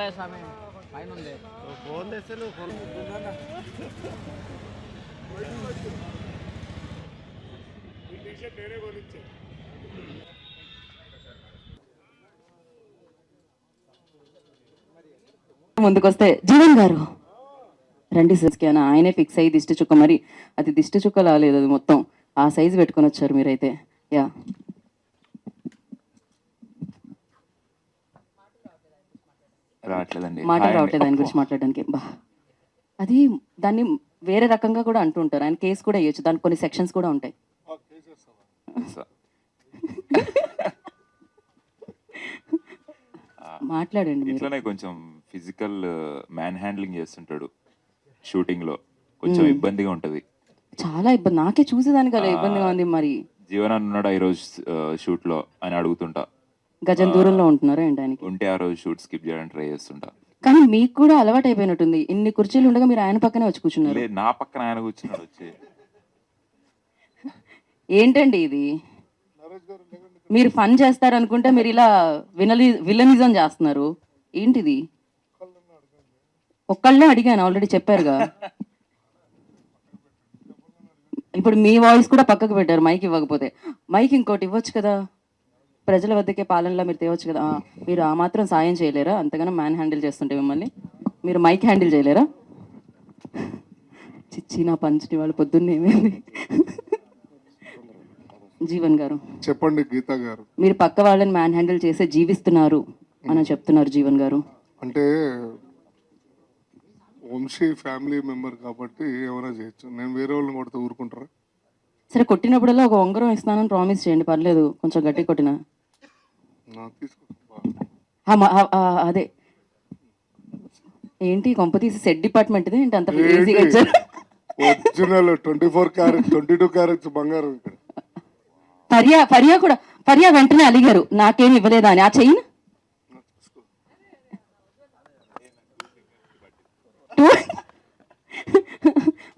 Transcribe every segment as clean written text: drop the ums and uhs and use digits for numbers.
Phone తెస్తే నువ్వు phone ముందుకొస్తే జీవన్ గారు రండి సస్కియానా ఆయనే ఫిక్స్ అయ్యి దిష్టి చుక్క, మరి అది దిష్టి చుక్క లాలేదు, అది మొత్తం ఆ సైజు పెట్టుకొని వచ్చారు మీరైతే. యా మాటలు రావట్లేదు ఆయన గురించి మాట్లాడడానికి. బా అది దాన్ని వేరే రకంగా కూడా అంటూ ఉంటారు, ఆయన కేసు కూడా వేయచ్చు, దానికి కొన్ని సెక్షన్స్ కూడా ఉంటాయి. మాట్లాడండి. ఇట్లానే కొంచెం ఫిజికల్ మ్యాన్ హ్యాండ్లింగ్ చేస్తుంటాడు షూటింగ్ లో, కొంచెం ఇబ్బందిగా ఉంటది. చాలా ఇబ్బంది, నాకే చూసేదానికి అలా ఇబ్బందిగా ఉంది. మరి జీవన్ ఉన్నాడు ఈ రోజు షూట్ లో అని అడుగుతుంటా. గజం దూరంలో ఉంటున్నారా ఏంటి ఆయనకి? ఉంటే ఆ రోజు షూట్ స్కిప్ చేయడానికి ట్రై చేస్తుంటా. కానీ మీకు కూడా అలవాటు అయిపోయినట్టుంది, ఇన్ని కుర్చీలు ఉండగా మీరు ఆయన పక్కనే వచ్చి కూర్చున్నారు. నా పక్కన ఆయన కూర్చున్నాడు వచ్చి. ఏంటండి ఇది? మీరు ఫన్ చేస్తారనుకుంటే మీరు ఇలా విలనిజం చేస్తున్నారు ఏంటిది? ఒక్కళ్ళనే అడిగాను, ఆల్రెడీ చెప్పారుగా. ఇప్పుడు మీ వాయిస్ కూడా పక్కకు పెట్టారు మైక్ ఇవ్వకపోతే. మైక్ ఇంకోటి ఇవ్వచ్చు కదా, ప్రజల వద్దకే పాలనలా మీరు తేవచ్చు కదా. మీరు ఆ మాత్రం సాయం చేయలేరా? అంతగానో మ్యాన్ హ్యాండిల్ చేస్తుంటే మిమ్మల్ని మీరు మైక్ హ్యాండిల్ చేయలేరా? చిచ్చి నా పంచుని వాళ్ళు పొద్దున్నే ఏమైంది. జీవన్ గారు చెప్పండి. గీతా గారు మీరు పక్క వాళ్ళని మ్యాన్ హ్యాండిల్ చేసే జీవిస్తున్నారు అని చెప్తున్నారు జీవన్ గారు. అంటే వంశీ ఫ్యామిలీ మెంబర్ కాబట్టి ఏమైనా చేయొచ్చు, నేను వేరే వాళ్ళని కొడితే ఊరుకుంటారా? సరే కొట్టినప్పుడల్లా ఒక ఉంగరం ఇస్తానని ప్రామిస్ చేయండి, పర్లేదు కొంచెం గట్టి కొట్టినా. అదే ఏంటి కొంపతీసి సెట్ డిపార్ట్మెంట్ ఏంటి అంత ఈజీగా ఇచ్చారు? ఒరిజినల్ 24 క్యారెట్స్ 22 క్యారెట్స్ బంగారం ఇక్కడ. పర్యా వెంటనే అలిగారు నాకేమి ఇవ్వలేదా అని. ఆ చైన్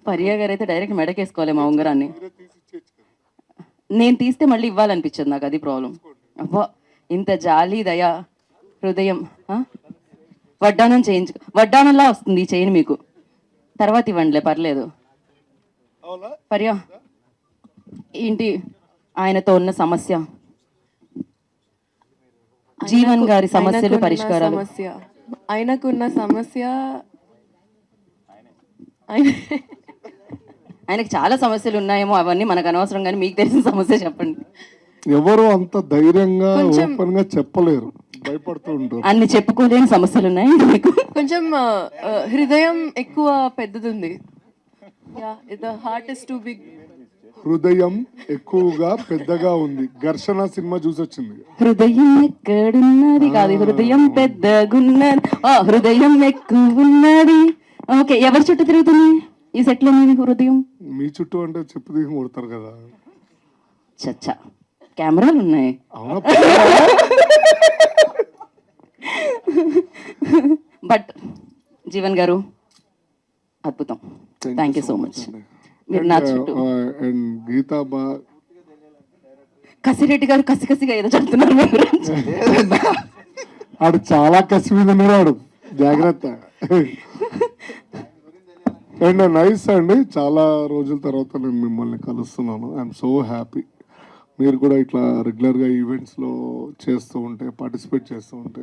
పర్యా గారు అయితే డైరెక్ట్ మెడకేసుకోవాలి మా ఉంగరాన్ని. నేను తీస్తే మళ్ళీ ఇవ్వాలనిపించదు నాకు, అది ప్రాబ్లం. అబ్బా ఇంత జాలి దయా హృదయం. వడ్డానం చేయించు, వడ్డానంలా వస్తుంది ఈ చైన్ మీకు, తర్వాత ఇవ్వండిలే పర్లేదు. పర్యా ఏంటి ఆయనతో ఉన్న సమస్య? జీవన్ గారి సమస్యలు పరిష్కారాలు. ఆయనకున్న సమస్య, ఆయనకు చాలా సమస్యలు ఉన్నాయేమో, అవన్నీ మనకు అనవసరం, కానీ మీకు తెలిసిన సమస్య చెప్పండి. ఎవరు అంత ధైర్యంగా ఓపెన్ గా చెప్పలేరు, భయపడుతూ ఉంటారు. అన్ని చెప్పుకోలేని సమస్యలు ఉన్నాయి మీకు. కొంచెం హృదయం ఎక్కువ పెద్దది. Heart is too big. హృదయం ఎక్కువగా పెద్దగా ఉంది. ఘర్షణ సినిమా చూసొచ్చింది. హృదయం ఎక్కడున్నది కాదు, హృదయం పెద్దగున్నది. హృదయం ఎక్కువ ఉన్నది. ఓకే, ఎవరి చుట్టూ తిరుగుతుంది ఈ సెట్ లో మీ హృదయం? మీ చుట్టూ అంటే చెప్పు దిగి కొడతారు కదా. చచ్చా కెమెరాలు ఉన్నాయి. బట్ జీవన్ గారు అద్భుతం, థ్యాంక్ యూ సో మచ్. మీరు నా చుట్టూ గీతాబా కసిరెడ్డి గారు కసిగా ఏదో చెప్తున్నారు మీ గురించి. ఆడు చాలా కసి మీద ఉన్నాడు, జాగ్రత్త. అండ్ నైస్ అండి, చాలా రోజుల తర్వాత నేను మిమ్మల్ని కలుస్తున్నాను. I'm so happy. మీరు కూడా ఇట్లా రెగ్యులర్గా ఈవెంట్స్లో చేస్తూ ఉంటే, పార్టిసిపేట్ చేస్తూ ఉంటే,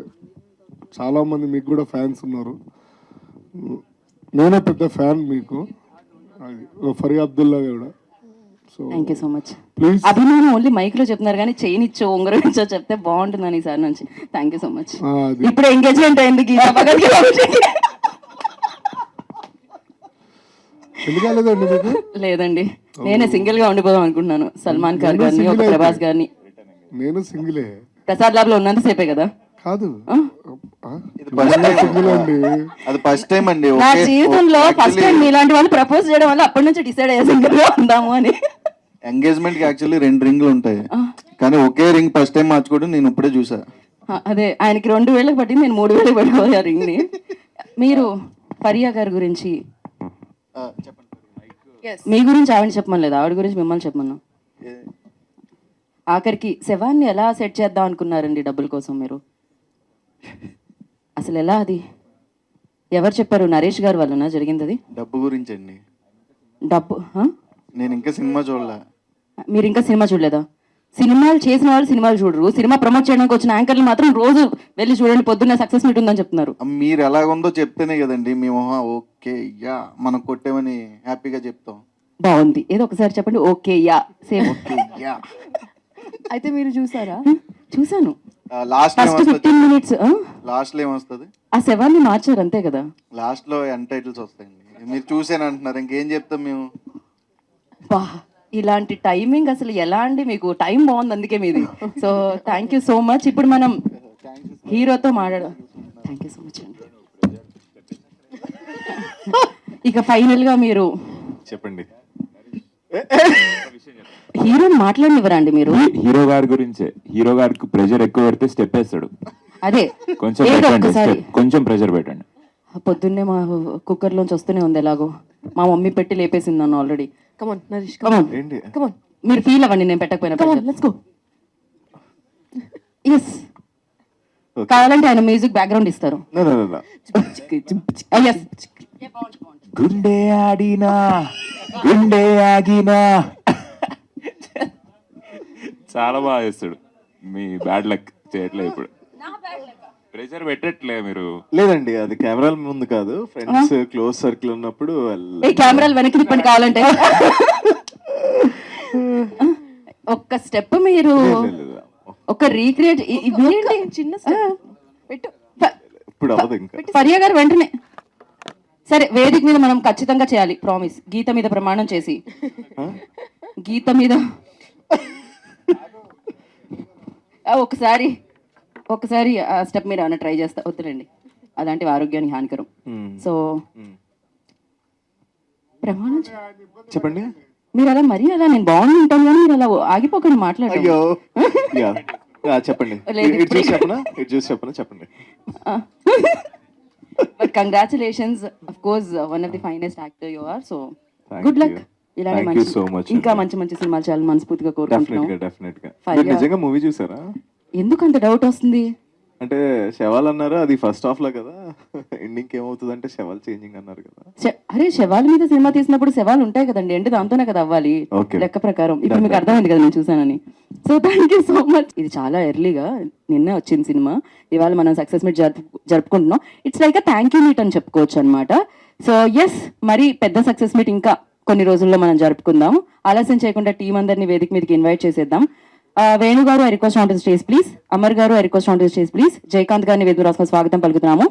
చాలామంది మీకు కూడా ఫ్యాన్స్ ఉన్నారు. నేనే పెద్ద ఫ్యాన్ మీకు, ఫరియా అబ్దుల్లా కూడా. So thank you so much. Please అభిమానం ఓన్లీ మైక్ లో చెప్తున్నారు కానీ చైన్ ఇచ్చో ఉంగరం ఇచ్చో చెప్తే బాగుంటుందని ఈసారి నుంచి. Thank you so much. ఇప్పుడు ఎంగేజ్మెంట్ అయింది లేదండి, నేనే సింగిల్ గా ఉండిపోదాం అనుకుంటున్నాను. సల్మాన్ ఖాన్ గారిని, ప్రభాస్ గారిని. నేను సింగిలే, ప్రసాద్ ల్యాబ్ లో ఉన్నంత సేపే కదా. కాదు అది ఫస్ట్ టైం అండి నా జీవితంలో ఫస్ట్ టైం ఇలాంటి వాళ్ళు ప్రపోజ్ చేయడం వల్ల అప్పటి నుంచి డిసైడ్ అయ్యే సింగిల్ గా ఉందాము అని. ఎంగేజ్మెంట్ కి యాక్చువల్లీ 2 రింగ్లు ఉంటాయి, కానీ ఒకే రింగ్ ఫస్ట్ టైం మార్చుకోవడం నేను ఇప్పుడే చూసా. అదే ఆయనకి 2,000 పట్టింది, నేను 3,000 పట్టుకోవాలి ఆ రింగ్ ని. మీరు ఫరియా గారి గురించి మీ గురించి ఆవిడ చెప్పమని లేదు, ఆవిడ గురించి మిమ్మల్ని చెప్పమన్నా. ఆఖరికి శవాన్ని ఎలా సెట్ చేద్దాం అనుకున్నారండి డబ్బుల కోసం మీరు? అసలు ఎలా అది? ఎవరు చెప్పారు? నరేష్ గారు వల్లనా జరిగింది అది? డబ్బు గురించి అండి. డబ్బు ఆ? నేను ఇంకా సినిమా చూడలే. మీరు ఇంకా సినిమా చూడలేదా? సినిమాలు చేసిన వాళ్ళు సినిమాలు చూడరు, సినిమా ప్రమోట్ చేయడానికి వచ్చిన యాంకర్లు మాత్రం రోజు వెళ్ళి చూడండి, పొద్దున్న సక్సెస్ మీట్ ఉందని చెప్తున్నారు. మీరు ఎలాగుందో చెప్తేనే కదండి మేము ఓకే యా మనం కొట్టామని హ్యాపీగా చెప్తాం. బాగుంది, ఏదో ఒకసారి చెప్పండి. Okay yeah same. యా అయితే మీరు చూసారా? చూసాను. లాస్ట్ ఫస్ట్ 15 minutes లాస్ట్ లో ఏమొస్తుంది? ఆ శవాన్ని మార్చారు అంతే కదా. లాస్ట్ లో ఎండ్ టైటిల్స్ వస్తాయండి. మీరు చూసాను అంటున్నారు, ఇంకేం చెప్తాం మేము. బా, ఇలాంటి టైమింగ్ అసలు ఎలా అండి? మీకు టైం బాగుంది అందుకే మీది. So thank you so much. ఇప్పుడు మనం హీరోతో మాట్లాడదాం. థ్యాంక్ యూ సో మచ్ అండి. ఇక ఫైనల్ గా మీరు చెప్పండి. హీరోని మాట్లాడినివ్వరా అండి మీరు? హీరో గారి గురించే. హీరో గారికి ప్రెషర్ ఎక్కువ పెడితే స్టెప్ వేస్తాడు. అదే కొంచెం ఏదో పెట్టండి, ఒక్కసారి. కొంచెం ప్రెషర్ పెట్టండి. పొద్దున్నే మా కుక్కర్లోంచి వస్తూనే ఉంది ఎలాగో. మా మమ్మీ పెట్టి లేపేసింది నన్ను ఆల్రెడీ. కమాన్ నరేష్, కమాన్ ఏంటి? కమాన్, మీరు ఫీల్ అవ్వండి నేను పెట్టకపోయినా. కమాన్, లెట్స్ గో. ఎస్, కావాలంటే ఆయన మ్యూజిక్ బ్యాక్గ్రౌండ్ ఇస్తారు. ఎస్, గుండె ఆడినా గుండె ఆగినా. చాలా బాగా చేస్తాడు. మీ బ్యాడ్ లక్ చేయట్లేదు ఇప్పుడు. ప్రెషర్ పెట్టట్లే మీరు. లేదండి, అది కెమెరాల ముందు కాదు, ఫ్రెండ్స్ క్లోజ్ సర్కిల్ ఉన్నప్పుడు ఈ కెమెరాలు వెనక్కి తిప్పండి కావాలంటే. ఒక్క స్టెప్ మీరు ఒక రీక్రియేట్ చిన్న step పెట్టు. ఇప్పుడు అవ్వదు ఇంకా. ఫరియా గారు వెంటనే సరే వేదిక మీద మనం ఖచ్చితంగా చేయాలి ప్రామిస్. గీత మీద ప్రమాణం చేసి, గీత మీద ఒకసారి ఆ స్టెప్ మీరు ఏమైనా ట్రై చేస్తా. వద్దులేండి, అలాంటివి ఆరోగ్యానికి హానికరం. సో ప్రమాణం చెప్పండి. మీరు అలా మరీ అలా నేను బాగుండి ఉంటాను కానీ మీరు అలా ఆగిపోకండి మాట్లాడండి. అయ్యో యా, చెప్పండి. లేదు, ఇటు చూసి చెప్పనా, ఇటు చూసి చెప్పనా, చెప్పండి. But congratulations, of course one of the finest actor you are. So Thank good luck. you. ఇలాంటి Thank you మంచి so much ఇంకా అండి. మంచి మంచి సినిమాలు చేయాలని మనస్ఫూర్తిగా కోరుకుంటున్నాం. డెఫినెట్ గా. Fire. మీరు నిజంగా మూవీ చూసారా? ఎందుకు అంత డౌట్ వస్తుంది? అంటే శవాలు అన్నారు, అది ఫస్ట్ హాఫ్ లో కదా. ఎండింగ్ ఏమవుతుంది అంటే శవాలు చేంజింగ్ అన్నారు కదా. అరే శవాల మీద సినిమా తీసినప్పుడు శవాలు ఉంటాయి కదండి, అంటే దాంతోనే కదా అవ్వాలి Okay. లెక్క ప్రకారం. ఇప్పుడు మీకు అర్థమైంది కదా నేను చూసానని. So thank you so much. ఇది చాలా ఎర్లీగా నిన్నే వచ్చింది సినిమా, ఇవాళ మనం సక్సెస్ మీట్ జరుపుకుంటున్నాం. It's like thank you meet అని చెప్పుకోవచ్చు అనమాట. సో ఎస్, మరి పెద్ద సక్సెస్ మీట్ ఇంకా కొన్ని రోజుల్లో మనం జరుపుకుందాం. ఆలస్యం చేయకుండా టీం అందరినీ వేదిక మీదకి ఇన్వైట్ చేసేద్దాం. Venu garu I request on to stage please. Amar garu I request on to stage please. Jayakanth గారిని వేదిక రాసిన స్వాగతం పలుకుతున్నాము.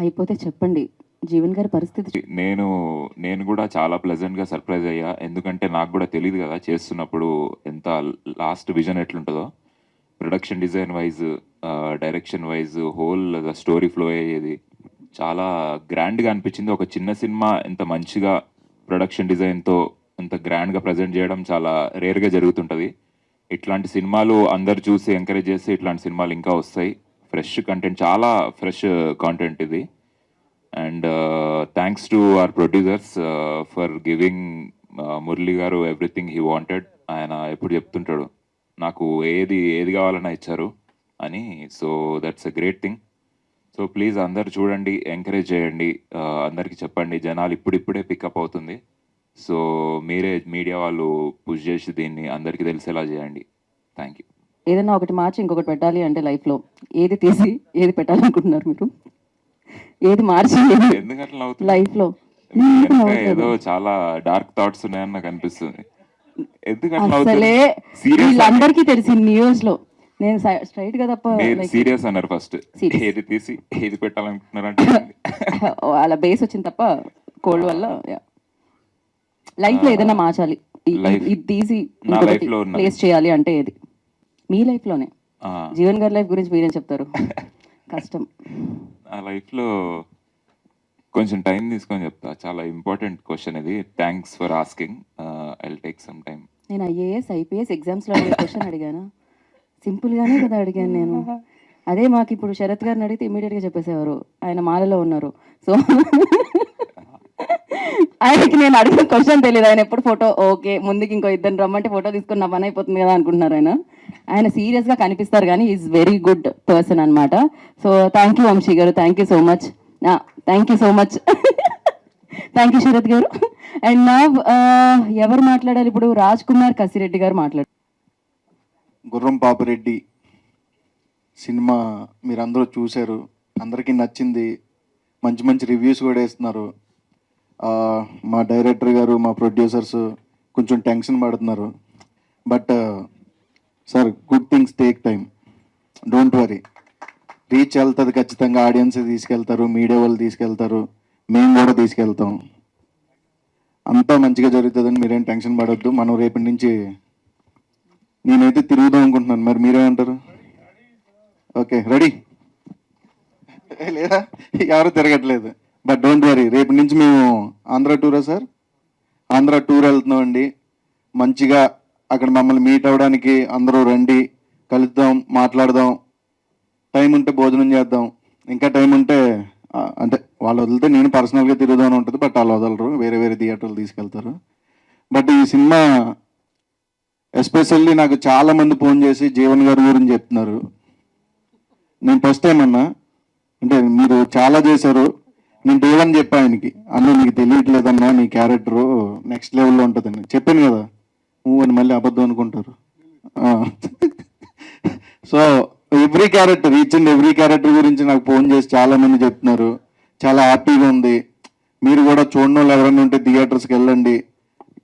అయిపోతే చెప్పండి జీవన్ గారి పరిస్థితి. నేను కూడా చాలా ప్లెజెంట్ గా సర్ప్రైజ్ అయ్యా. ఎందుకంటే నాకు కూడా తెలియదు కదా చేస్తున్నప్పుడు ఎంత లాస్ట్ విజన్ ఎట్లుంటుందో. Production design wise, direction wise, whole story flow అయ్యేది చాలా గ్రాండ్గా అనిపించింది. ఒక చిన్న సినిమా ఎంత మంచిగా ప్రొడక్షన్ డిజైన్తో ఎంత గ్రాండ్గా ప్రజెంట్ చేయడం చాలా రేర్గా జరుగుతుంటుంది. ఇట్లాంటి సినిమాలు అందరు చూసి ఎంకరేజ్ చేస్తే ఇట్లాంటి సినిమాలు ఇంకా వస్తాయి. ఫ్రెష్ కంటెంట్, చాలా ఫ్రెష్ కాంటెంట్ ఇది. And thanks to our producers for giving Murali గారు ఎవ్రీథింగ్ హీ వాంటెడ్. ఆయన ఎప్పుడు చెప్తుంటాడు నాకు ఏది కావాలన్నా ఇచ్చారు అని. So that's a great thing. So please అందరు చూడండి, ఎంకరేజ్ చేయండి, అందరికీ చెప్పండి. జనాలు ఇప్పుడిప్పుడే పికప్ అవుతుంది. సో మీరే మీడియా వాళ్ళు పుష్ చేసి దీన్ని అందరికీ తెలిసేలా చేయండి. Thank you. ఏదైనా ఒకటి మార్చి ఇంకొకటి పెట్టాలి అంటే లైఫ్లో ఏది తీసి ఏది పెట్టాలనుకుంటున్నారు మీరు? ఏది మార్చి ఎందుకంటే నవ్వుతుంది? లైఫ్లో ఏదో చాలా డార్క్ థాట్స్ ఉన్నాయని నాకు అనిపిస్తుంది. ఎందుకంటే అసలే వీళ్ళందరికీ తెలిసి న్యూస్ లో నేను స్ట్రైట్ గా తప్ప సీరియస్ అన్నారు ఫస్ట్. Serious. ఏది తీసి ఏది పెట్టాలనుకుంటున్నారంటే వాళ్ళ బేస్ వచ్చింది తప్ప కోల్డ్ వల్ల లైఫ్ లో ఏదైనా మార్చాలి, ఇది తీసి నా ఇంకొకటి life లో ఉన్నది. ప్లేస్ చేయాలి అంటే ఏది? మీ లైఫ్ లోనే. జీవన్ గారి లైఫ్ గురించి మీరేం చెప్తారు? కష్టం. నా లైఫ్లో కొంచెం టైం తీసుకొని చెప్తా. చాలా ఇంపార్టెంట్ క్వశ్చన్ ఇది. Thanks for asking. I will take some time. నేను ఐఏఎస్ ఐపీఎస్ ఎగ్జామ్స్ లో క్వశ్చన్ అడిగానా? సింపుల్ గానే కదా అడిగాను నేను. అదే మాకు ఇప్పుడు శరత్ గారిని అడిగితే ఇమీడియట్ గా చెప్పేసేవారు, ఆయన మాలలో ఉన్నారు. సో ఆయనకి నేను అడిగిన క్వశ్చన్ తెలియదు. ఆయన ఎప్పుడు ఫోటో ఓకే ముందుకి ఇంకో ఇద్దరు రమ్మంటే ఫోటో తీసుకుని నా పని అయిపోతుంది కదా అనుకుంటున్నారు. ఆయన సీరియస్గా కనిపిస్తారు కానీ ఈజ్ వెరీ గుడ్ పర్సన్ అనమాట. సో థ్యాంక్ యూ వంశీ గారు, thank you so much, thank you so much, thank you Sharath గారు. అండ్ నా ఎవరు మాట్లాడాలి ఇప్పుడు? రాజ్ కుమార్ కసిరెడ్డి గారు మాట్లాడారు. గుర్రం పాపిరెడ్డి సినిమా మీరందరూ చూశారు, అందరికీ నచ్చింది, మంచి మంచి రివ్యూస్ కూడా వేస్తున్నారు. మా డైరెక్టర్ గారు, మా ప్రొడ్యూసర్స్ కొంచెం టెన్షన్ పడుతున్నారు. But sir, good things take time, don't worry. Reach వెళ్తుంది ఖచ్చితంగా, ఆడియన్స్ తీసుకెళ్తారు, మీడియా వాళ్ళు తీసుకెళ్తారు, మేము కూడా తీసుకెళ్తాం. అంతా మంచిగా జరుగుతుందని మీరేం టెన్షన్ పడొద్దు. మనం రేపటి నుంచి నేనైతే తిరుగుదాం అనుకుంటున్నాను, మరి మీరేమంటారు? Okay, ready? లేదా ఎవరు తిరగట్లేదు. బట్ డోంట్ వరీ, రేపటి నుంచి మేము ఆంధ్ర టూరా సార్? ఆంధ్ర టూర్ వెళ్తున్నామండి. మంచిగా అక్కడ మమ్మల్ని మీట్ అవ్వడానికి అందరూ రండి, కలుద్దాం, మాట్లాడదాం, టైం ఉంటే భోజనం చేద్దాం, ఇంకా టైం ఉంటే అంటే వాళ్ళు వదిలితే నేను పర్సనల్గా తిరుగుదామని ఉంటుంది. బట్ వాళ్ళు వదలరు, వేరే వేరే థియేటర్లు తీసుకెళ్తారు. బట్ ఈ సినిమా ఎస్పెషల్లీ నాకు చాలా మంది ఫోన్ చేసి జీవన్ గారి గురించి చెప్తున్నారు. నేను ఫస్ట్ టైం అన్నా, అంటే మీరు చాలా చేశారు, నేను దేవని చెప్పా ఆయనకి, అన్న నీకు తెలియట్లేదన్నా, నీ క్యారెక్టరు నెక్స్ట్ లెవెల్లో ఉంటుందని చెప్పాను కదా. అని మళ్ళీ అబద్ధం అనుకుంటారు. So every character, each and every character గురించి నాకు ఫోన్ చేసి చాలా మంది చెప్తున్నారు. చాలా హ్యాపీగా ఉంది. మీరు కూడా చూడడం వాళ్ళు ఎవరైనా ఉంటే థియేటర్స్కి వెళ్ళండి.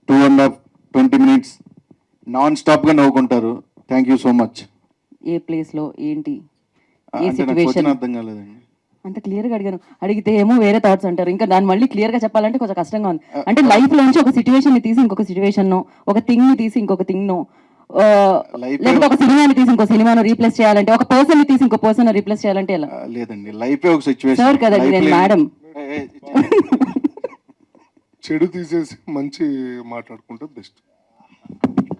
2.5 20 minutes నాన్ స్టాప్గా నవ్వుకుంటారు. Thank you so much. ఏ ప్లేస్లో ఏంటి, ఏ అంటే నాకు సిచ్యువేషన్? క్వశ్చన్ అర్థం కాలేదండి. అంత క్లియర్గా అడిగాను. అడిగితే ఏమో వేరే థాట్స్ అంటారు. ఇంకా దాన్ని మళ్ళీ క్లియర్గా చెప్పాలంటే కొంచెం కష్టంగా ఉంది. అంటే లైఫ్ లోంచి ఒక సిచ్యువేషన్ ని తీసి ఇంకొక సిచ్యువేషన్, ఒక థింగ్ ని తీసి ఇంకొక థింగ్ ను, లేకపోతే ఒక సినిమాని తీసి ఇంకో సినిమాను రీప్లేస్ చేయాలంటే, ఒక పర్సన్ ని తీసి ఇంకో పర్సన్ రీప్లేస్ చేయాలంటే ఎలా? లేదండి, లైఫే ఒక సిచ్యువేషన్. సార్ కదండి, నేను మేడం. చెడు తీసేసి మంచి మాట్లాడుకుంటే బెస్ట్.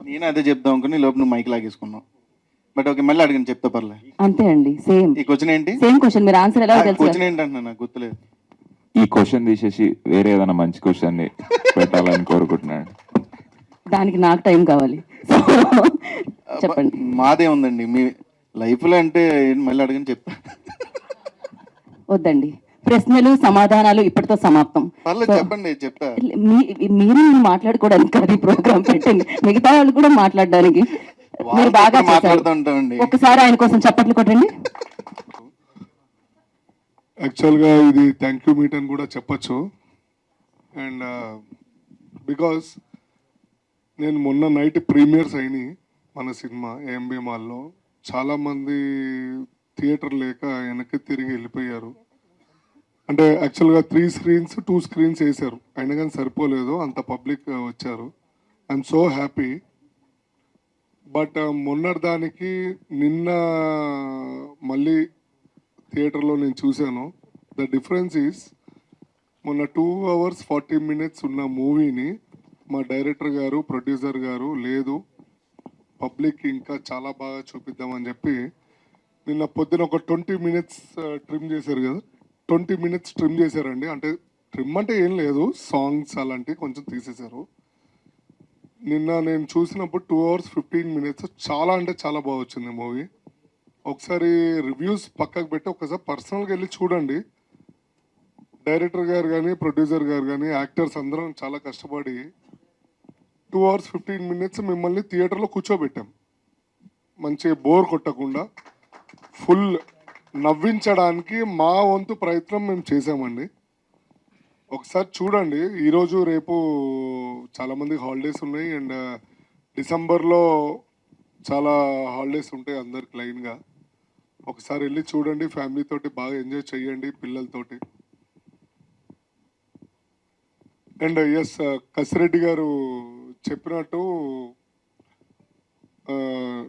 నేను అదే చెప్దాం అనుకుని లోపు నువ్వు మైక్ లాగేసుకున్నావు. బట్ ఓకే, మళ్ళీ అడిగిన చెప్తా పర్లే. అంతే అండి, సేమ్ ఈ క్వశ్చన్ ఏంటి? Same question. మీరు ఆన్సర్ ఎలా తెలుసు? క్వశ్చన్ ఏంటంటున్నా నాకు గుర్తులేదు. ఈ క్వశ్చన్ తీసేసి వేరే ఏదైనా మంచి క్వశ్చన్ పెట్టాలని కోరుకుంటున్నాను. దానికి నాకు టైం కావాలి. చెప్పండి. మాదే ఉందండి మీ లైఫ్లో అంటే మళ్ళీ అడగని చెప్తా. వద్దండి, ప్రశ్నలు సమాధానాలు ఇప్పటితో సమాప్తం. పర్లేదు చెప్పండి, చెప్తా. మీరు మాట్లాడుకోవడానికి అది ప్రోగ్రామ్ పెట్టండి, మిగతా వాళ్ళు కూడా మాట్లాడడానికి. మీరు బాగా మాట్లాడుతూ ఉంటామండి. ఒకసారి ఆయన కోసం చప్పట్లు కొట్టండి. యాక్చువల్గా ఇది థ్యాంక్ యూ మీట్ అని కూడా చెప్పచ్చు. అండ్ బికాస్ నేను మొన్న నైట్ ప్రీమియర్స్ అయినాయి మన సినిమా ఏఎంబి మాల్లో. చాలామంది థియేటర్ లేక వెనక్కి తిరిగి వెళ్ళిపోయారు. అంటే యాక్చువల్గా 3 screens 2 screens వేశారు, అయినా కానీ సరిపోలేదు, అంత పబ్లిక్ వచ్చారు. I'm so happy. బట్ మొన్నటి దానికి నిన్న మళ్ళీ థియేటర్లో నేను చూశాను. ద డిఫరెన్స్ ఈస్, మొన్న 2 hours 40 minutes ఉన్న మూవీని మా డైరెక్టర్ గారు, ప్రొడ్యూసర్ గారు లేదు పబ్లిక్ ఇంకా చాలా బాగా చూపిద్దామని చెప్పి నిన్న పొద్దున ఒక 20 minutes ట్రిమ్ చేశారు కదా. 20 minutes ట్రిమ్ చేశారండి. అంటే ట్రిమ్ అంటే ఏం లేదు, సాంగ్స్ అలాంటివి కొంచెం తీసేశారు. నిన్న నేను చూసినప్పుడు 2 hours 15 minutes చాలా అంటే చాలా బాగా వచ్చింది మూవీ. ఒకసారి రివ్యూస్ పక్కకు పెట్టి ఒకసారి పర్సనల్గా వెళ్ళి చూడండి. డైరెక్టర్ గారు కానీ, ప్రొడ్యూసర్ గారు కానీ, యాక్టర్స్ అందరం చాలా కష్టపడి 2 hours 15 minutes మిమ్మల్ని థియేటర్లో కూర్చోబెట్టాం. మంచి బోర్ కొట్టకుండా ఫుల్ నవ్వించడానికి మా వంతు ప్రయత్నం మేము చేసామండి. ఒకసారి చూడండి. ఈరోజు రేపు చాలామందికి హాలిడేస్ ఉన్నాయి. అండ్ డిసెంబర్లో చాలా హాలిడేస్ ఉంటాయి అందరికి లైన్గా. ఒకసారి వెళ్ళి చూడండి, ఫ్యామిలీతోటి బాగా ఎంజాయ్ చేయండి, పిల్లలతోటి. అండ్ ఎస్, కసిరెడ్డి గారు చెప్పినట్టు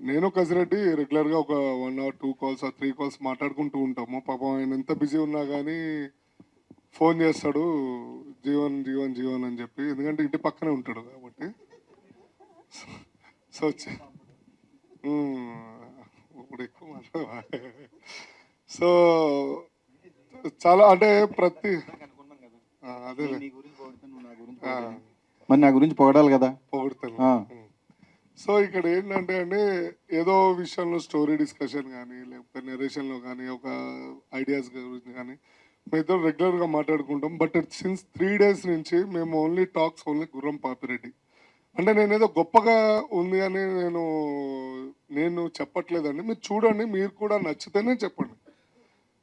నేను కసిరెడ్డి రెగ్యులర్గా ఒక 1 or 2 calls or 3 calls మాట్లాడుకుంటూ ఉంటాము. పాపం ఆయన ఎంత బిజీ ఉన్నా కానీ ఫోన్ చేస్తాడు, జీవన్ జీవన్ జీవన్ అని చెప్పి, ఎందుకంటే ఇంటి పక్కనే ఉంటాడు కాబట్టి. సో ఇప్పుడు ఎక్కువ మాట్లాడ. సో చాలా అంటే ప్రతి అదే మరి నా గురించి పొగడాలి కదా. పొగుడుతాను. ఆ. సో ఇక్కడ ఏంటంటే అండి, ఏదో విషయంలో స్టోరీ డిస్కషన్ కానీ లేకపోతే నెరేషన్లో కానీ ఒక ఐడియాస్ గురించి కానీ మేము ఇద్దరు రెగ్యులర్గా మాట్లాడుకుంటాం. బట్ సిన్స్ 3 days నుంచి మేము ఓన్లీ టాక్స్ ఓన్లీ గుర్రం పాపిరెడ్డి. అంటే నేనేదో గొప్పగా ఉంది అని నేను చెప్పట్లేదండి. మీరు చూడండి, మీరు కూడా నచ్చితేనే చెప్పండి.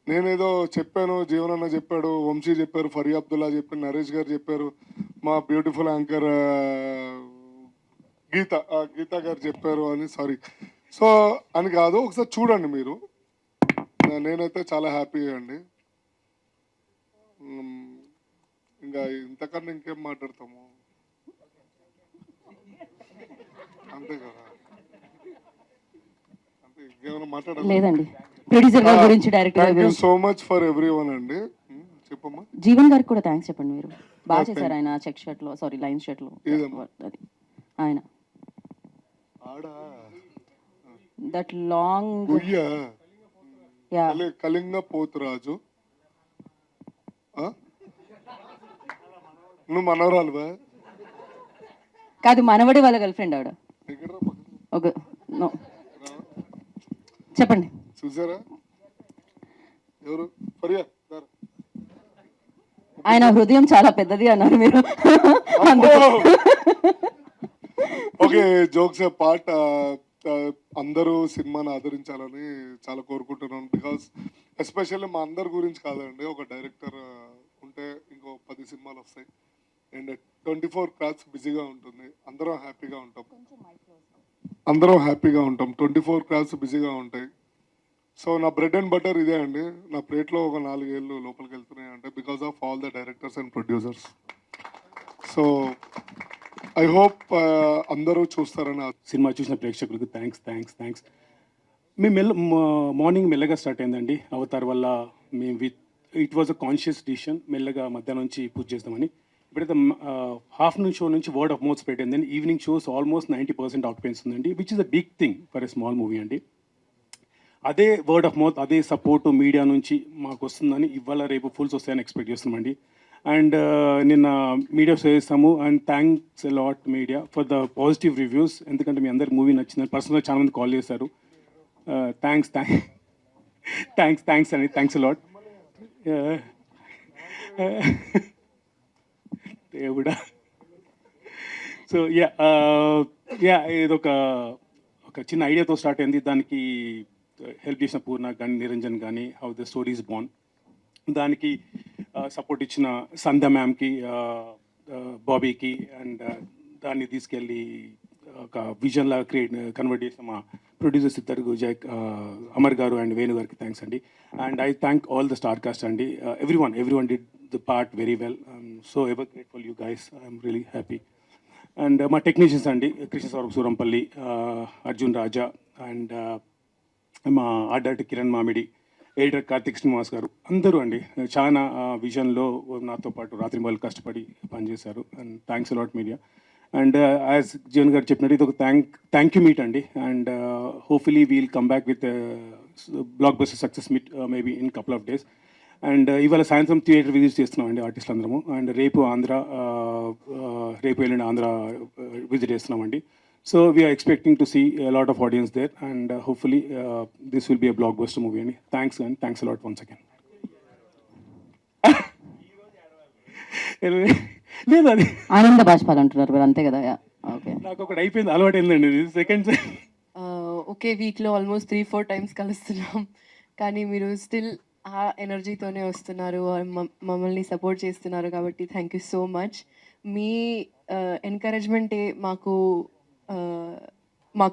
నేనేదో చెప్పాను, జీవనన్న చెప్పాడు, వంశీ చెప్పారు, ఫరీ అబ్దుల్లా చెప్పారు, నరేష్ గారు చెప్పారు, మా బ్యూటిఫుల్ యాంకర్ గీత గారు చెప్పారు అని, సారీ, సో అని కాదు. ఒకసారి చూడండి మీరు. నేనైతే చాలా హ్యాపీ అండి. ఇంకా ఇంతకన్నా ఇంకేం మాట్లాడతాము, అంతే కదా. అంతే, ఇంకేమైనా మాట్లాడాలి? లేదండి, ప్రొడ్యూసర్ గారి గురించి, డైరెక్టర్ గారి థ్యాంక్ యూ గురించి. So much for every one అండి. చెప్పమ్మా. జీవన్ గారికి కూడా థ్యాంక్స్ చెప్పండి. మీరు బాగా చేశారు. ఆయన చెక్ షర్ట్ లో, సారీ లైన్ షర్ట్ లో, ఏదమ్మా? అది ఆయన ఆడా దట్ లాంగ్, గుయ్య యా, కళింగ పోతురాజు. ఆ? నువ్వు మనవరాలువా? కాదు, మనవడి వాళ్ళ గర్ల్ ఫ్రెండ్ ఆవిడ. ఎక్కడ రా పక్కన? ఒక నో, చెప్పండి. చూసారా ఎవరు? ఫరియా దారా. ఆయన హృదయం చాలా పెద్దది అన్నారు మీరు. ఓకే, జోక్స్ ఏ పార్ట్. అందరూ సినిమాని ఆదరించాలని చాలా కోరుకుంటున్నాను. బికాస్ ఎస్పెషల్లీ మా అందరి గురించి కాదండి, ఒక డైరెక్టర్ ఉంటే ఇంకో 10 సినిమాలు వస్తాయి. అండ్ 24 క్రాఫ్ట్స్ బిజీగా ఉంటుంది. అందరం హ్యాపీగా ఉంటాం. 24 క్రాఫ్ట్స్ బిజీగా ఉంటాయి. సో నా బ్రెడ్ అండ్ బటర్ ఇదే అండి. నా ప్లేట్లో ఒక 4 ఏళ్ళు లోపలికి వెళ్తున్నాయి అంటే because of all the directors and producers. So I hope అందరూ చూస్తారని సినిమా చూసిన ప్రేక్షకులకు థ్యాంక్స్. మేము మార్నింగ్ మెల్లగా స్టార్ట్ అయిందండి. అవతార్ వల్ల మేము it was a conscious decision. మెల్లగా మధ్యాహ్నం నుంచి పూజ చేద్దామని. ఇప్పుడైతే ఆఫ్టర్నూన్ షో నుంచి వర్డ్ ఆఫ్ మౌత్ స్ప్రెడ్ అయిందండి. ఈవినింగ్ షోస్ ఆల్మోస్ట్ 90% ఆక్యుపెన్సీ ఉందండి, which is a big thing for a small movie అండి. అదే వర్డ్ ఆఫ్ మౌత్, అదే సపోర్టు మీడియా నుంచి మాకు వస్తుందని, ఇవాళ రేపు ఫుల్స్ వస్తాయని ఎక్స్పెక్ట్ చేస్తున్నామండి. అండ్ నిన్న మీడియా చేస్తాము. And thanks a lot media for the positive reviews. ఎందుకంటే మీ అందరికి మూవీ నచ్చిందని పర్సనల్గా చాలా మంది కాల్ చేశారు. థ్యాంక్స్ అండి, థ్యాంక్స్ ఎ లాట్. దేవుడా. సో ఇదొక చిన్న ఐడియాతో స్టార్ట్ అయింది. దానికి హెల్ప్ చేసిన పూర్ణ కానీ, నిరంజన్ కానీ, హౌ ద స్టోరీ ఈజ్ బాన్, దానికి సపోర్ట్ ఇచ్చిన సంధ్య మ్యామ్కి, బాబీకి, అండ్ దాన్ని తీసుకెళ్ళి ఒక విజన్ లాగా కన్వర్ట్ చేసిన మా ప్రొడ్యూసర్స్ ఇద్దరు, అమర్ గారు అండ్ వేణు గారికి థ్యాంక్స్ అండి. And I thank all the star cast అండి. Everyone did the part very well. So ever grateful you guys. I'm really happy. And మా టెక్నీషియన్స్ అండి, కృష్ణ సౌరభ్ సూరంపల్లి, అర్జున్ రాజా, అండ్ మా art director Kiran Mamidi, editor Karthik Srinivas గారు, అందరూ అండి చాలా విజన్లో నాతో పాటు రాత్రి వాళ్ళు కష్టపడి పనిచేశారు. And thanks a lot media. And as Jeevan గారు చెప్పినట్టు ఇది ఒక థ్యాంక్ యూ మీట్ అండి. And hopefully we'll come back with block buster success meet maybe in couple of days. And ఇవాళ సాయంత్రం థియేటర్ విజిట్ చేస్తున్నాం అండి ఆర్టిస్టులు అందరము. అండ్ రేపు ఎల్లుండి ఆంధ్ర విజిట్ చేస్తున్నామండి. So we are expecting to see a lot of audience there, and hopefully this will be a blockbuster movie అండి. Thanks and thanks a lot once again. లేదు, అది ఆనంద బాష్పాలు అంటున్నారు మీరు, అంతే కదా? ఓకే, నాకు ఒకటి అయిపోయింది, అలవాటు అయిందండి. ఇది సెకండ్ ఒకే వీక్లో ఆల్మోస్ట్ 3-4 times కలుస్తున్నాం, కానీ మీరు స్టిల్ ఆ ఎనర్జీతోనే వస్తున్నారు, మమ్మల్ని సపోర్ట్ చేస్తున్నారు. కాబట్టి థ్యాంక్ యూ సో మచ్. మీ ఎంకరేజ్మెంటే మాకు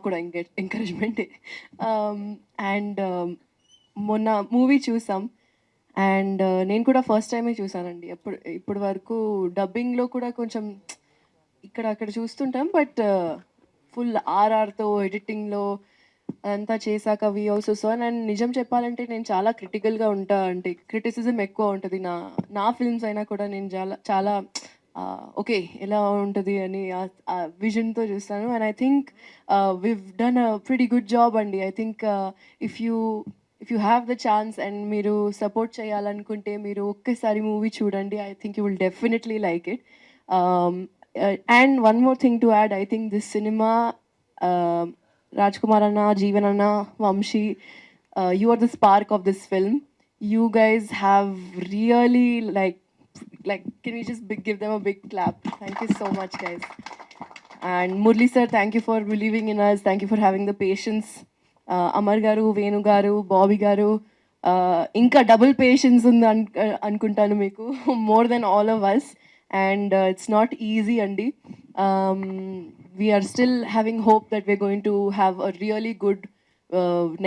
కూడా ఎంకరేజ్మెంటే. అండ్ మొన్న మూవీ చూసాం, అండ్ నేను కూడా ఫస్ట్ టైమే చూసానండి. ఇప్పుడు వరకు డబ్బింగ్లో కూడా కొంచెం ఇక్కడ అక్కడ చూస్తుంటాం, బట్ ఫుల్ ఆర్ఆర్తో ఎడిటింగ్లో అదంతా చేశాక వి ఆల్సో సో. అండ్ నిజం చెప్పాలంటే నేను చాలా క్రిటికల్గా ఉంటా, అంటే క్రిటిసిజం ఎక్కువ ఉంటుంది నా ఫిల్మ్స్ అయినా కూడా. నేను చాలా ఓకే ఎలా ఉంటుంది అని ఆ విజన్తో చూస్తాను. And I think we've done a pretty good job అండి. I think if you have the chance and మీరు సపోర్ట్ చేయాలనుకుంటే మీరు ఒక్కసారి మూవీ చూడండి. I think you will definitely like it. And one more thing to add, I think this cinema, Rajkumar Anna, Jeevan Anna, Vamshi, you are the spark of this film. You guys have really can we just give them a big clap? Thank you so much, guys. And Murli sir, thank you for believing in us. Thank you for having the patience. Amar garu, Venu garu, Bobby garu, inka double patience ఉంది అనుకుంటాను మీకు more than all of us. And it's not easy, Andy. We are still having hope that we're going to have a really good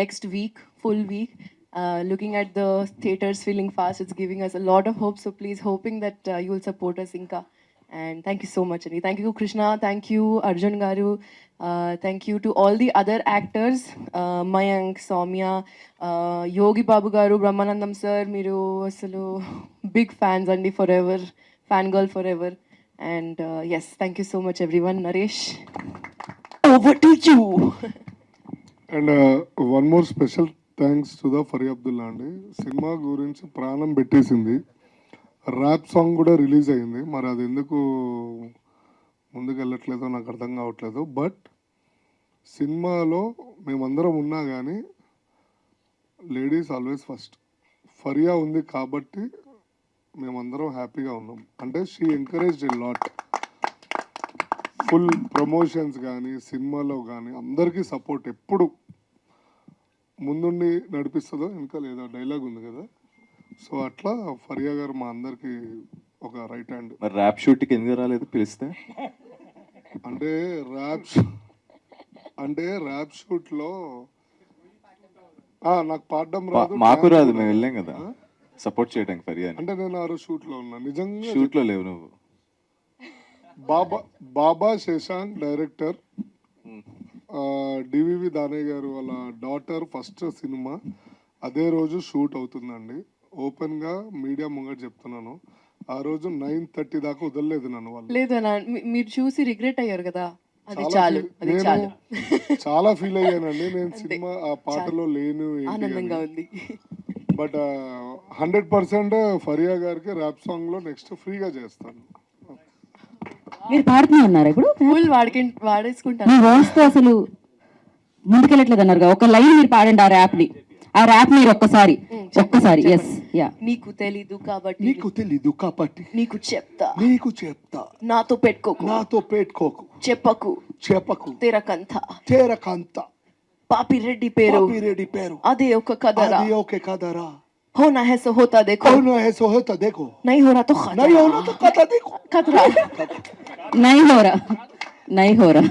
next week, full week. Looking at the theaters filling fast, it's giving us a lot of hope. So please, hoping that you will support us, Inka. And thank you so much, Andy. Thank you, Krishna. Thank you, Arjun Garu. Thank you to all the other actors, Mayank, Soumya, Yogi Babu Garu, Brahmanandam sir. Miru asalu big fans, Andy, forever. Fangirl forever. And yes, thank you so much, everyone. Naresh, over to you. And one more special thanks to the Faria Abdullah అండి. Cinema గురించి ప్రాణం పెట్టేసింది. Rap song కూడా release అయింది. మరి అది ఎందుకు ముందుకు వెళ్ళట్లేదో నాకు అర్థం కావట్లేదు. బట్ సినిమాలో మేమందరం ఉన్నా కానీ లేడీస్ ఆల్వేస్ ఫస్ట్. ఫరియా ఉంది కాబట్టి మేమందరం హ్యాపీగా ఉన్నాం. అంటే she encouraged a lot. Full promotions కానీ సినిమాలో కానీ అందరికీ సపోర్ట్ ఎప్పుడు ముందుండి నడిపిస్తుందో ఇంకా లేదా డైలాగ్ ఉంది కదా, సో అట్లా ఫరియా గారు మా అందరికి ఒక రైట్ హ్యాండ్. మరి ర్యాప్ షూట్కి ఎందుకు రాలేదు పిలిస్తే? అంటే ర్యాప్ షూట్లో నాకు పాడడం రాదు, మాకు రాదు, మేము వెళ్ళాం కదా సపోర్ట్ చేయడానికి ఫరియా. అంటే నేను ఆ రోజు షూట్లో ఉన్నా. నిజంగా షూట్లో లేవు నువ్వు. బాబా శశాంక్ డైరెక్టర్, డివివి దానయ్య గారు వాళ్ళ డాటర్ ఫస్ట్ సినిమా అదే రోజు షూట్ అవుతుందండి. ఓపెన్గా మీడియా ముంగట చెప్తున్నాను, ఆ రోజు 9:30 దాకా వదలలేదు నన్ను వాళ్ళు. లేదు మీరు చూసి రిగ్రెట్ అయ్యారు కదా, అది చాలు, అది చాలు. చాలా ఫీల్ అయ్యానండి నేను సినిమా ఆ పాటలో లేను ఆనందంగా ఉంది. బట్ 100% ఫరియా గారికి ర్యాప్ సాంగ్ లో నెక్స్ట్ ఫ్రీగా చేస్తాను. మీరు పాడుతూనే ఉన్నారా ఇప్పుడు? ఫుల్ వాడేసుకుంటాను. మీ వాయిస్ తో అసలు ముందుకెళ్ళట్లేదు అన్నారు. ఒక లైన్ మీరు పాడండి ఆ ర్యాప్ ని. ఆ ర్యాప్ మీరు ఒక్కసారి ఎస్ యా. నీకు తెలీదు కాబట్టి నీకు చెప్తా నాతో పెట్టుకోకు చెప్పకు తెరకంత పాపిరెడ్డి పేరు అదే ఒక కదరా होना है सो होता देखो नहीं हो रहा तो खतरा नहीं हो रहा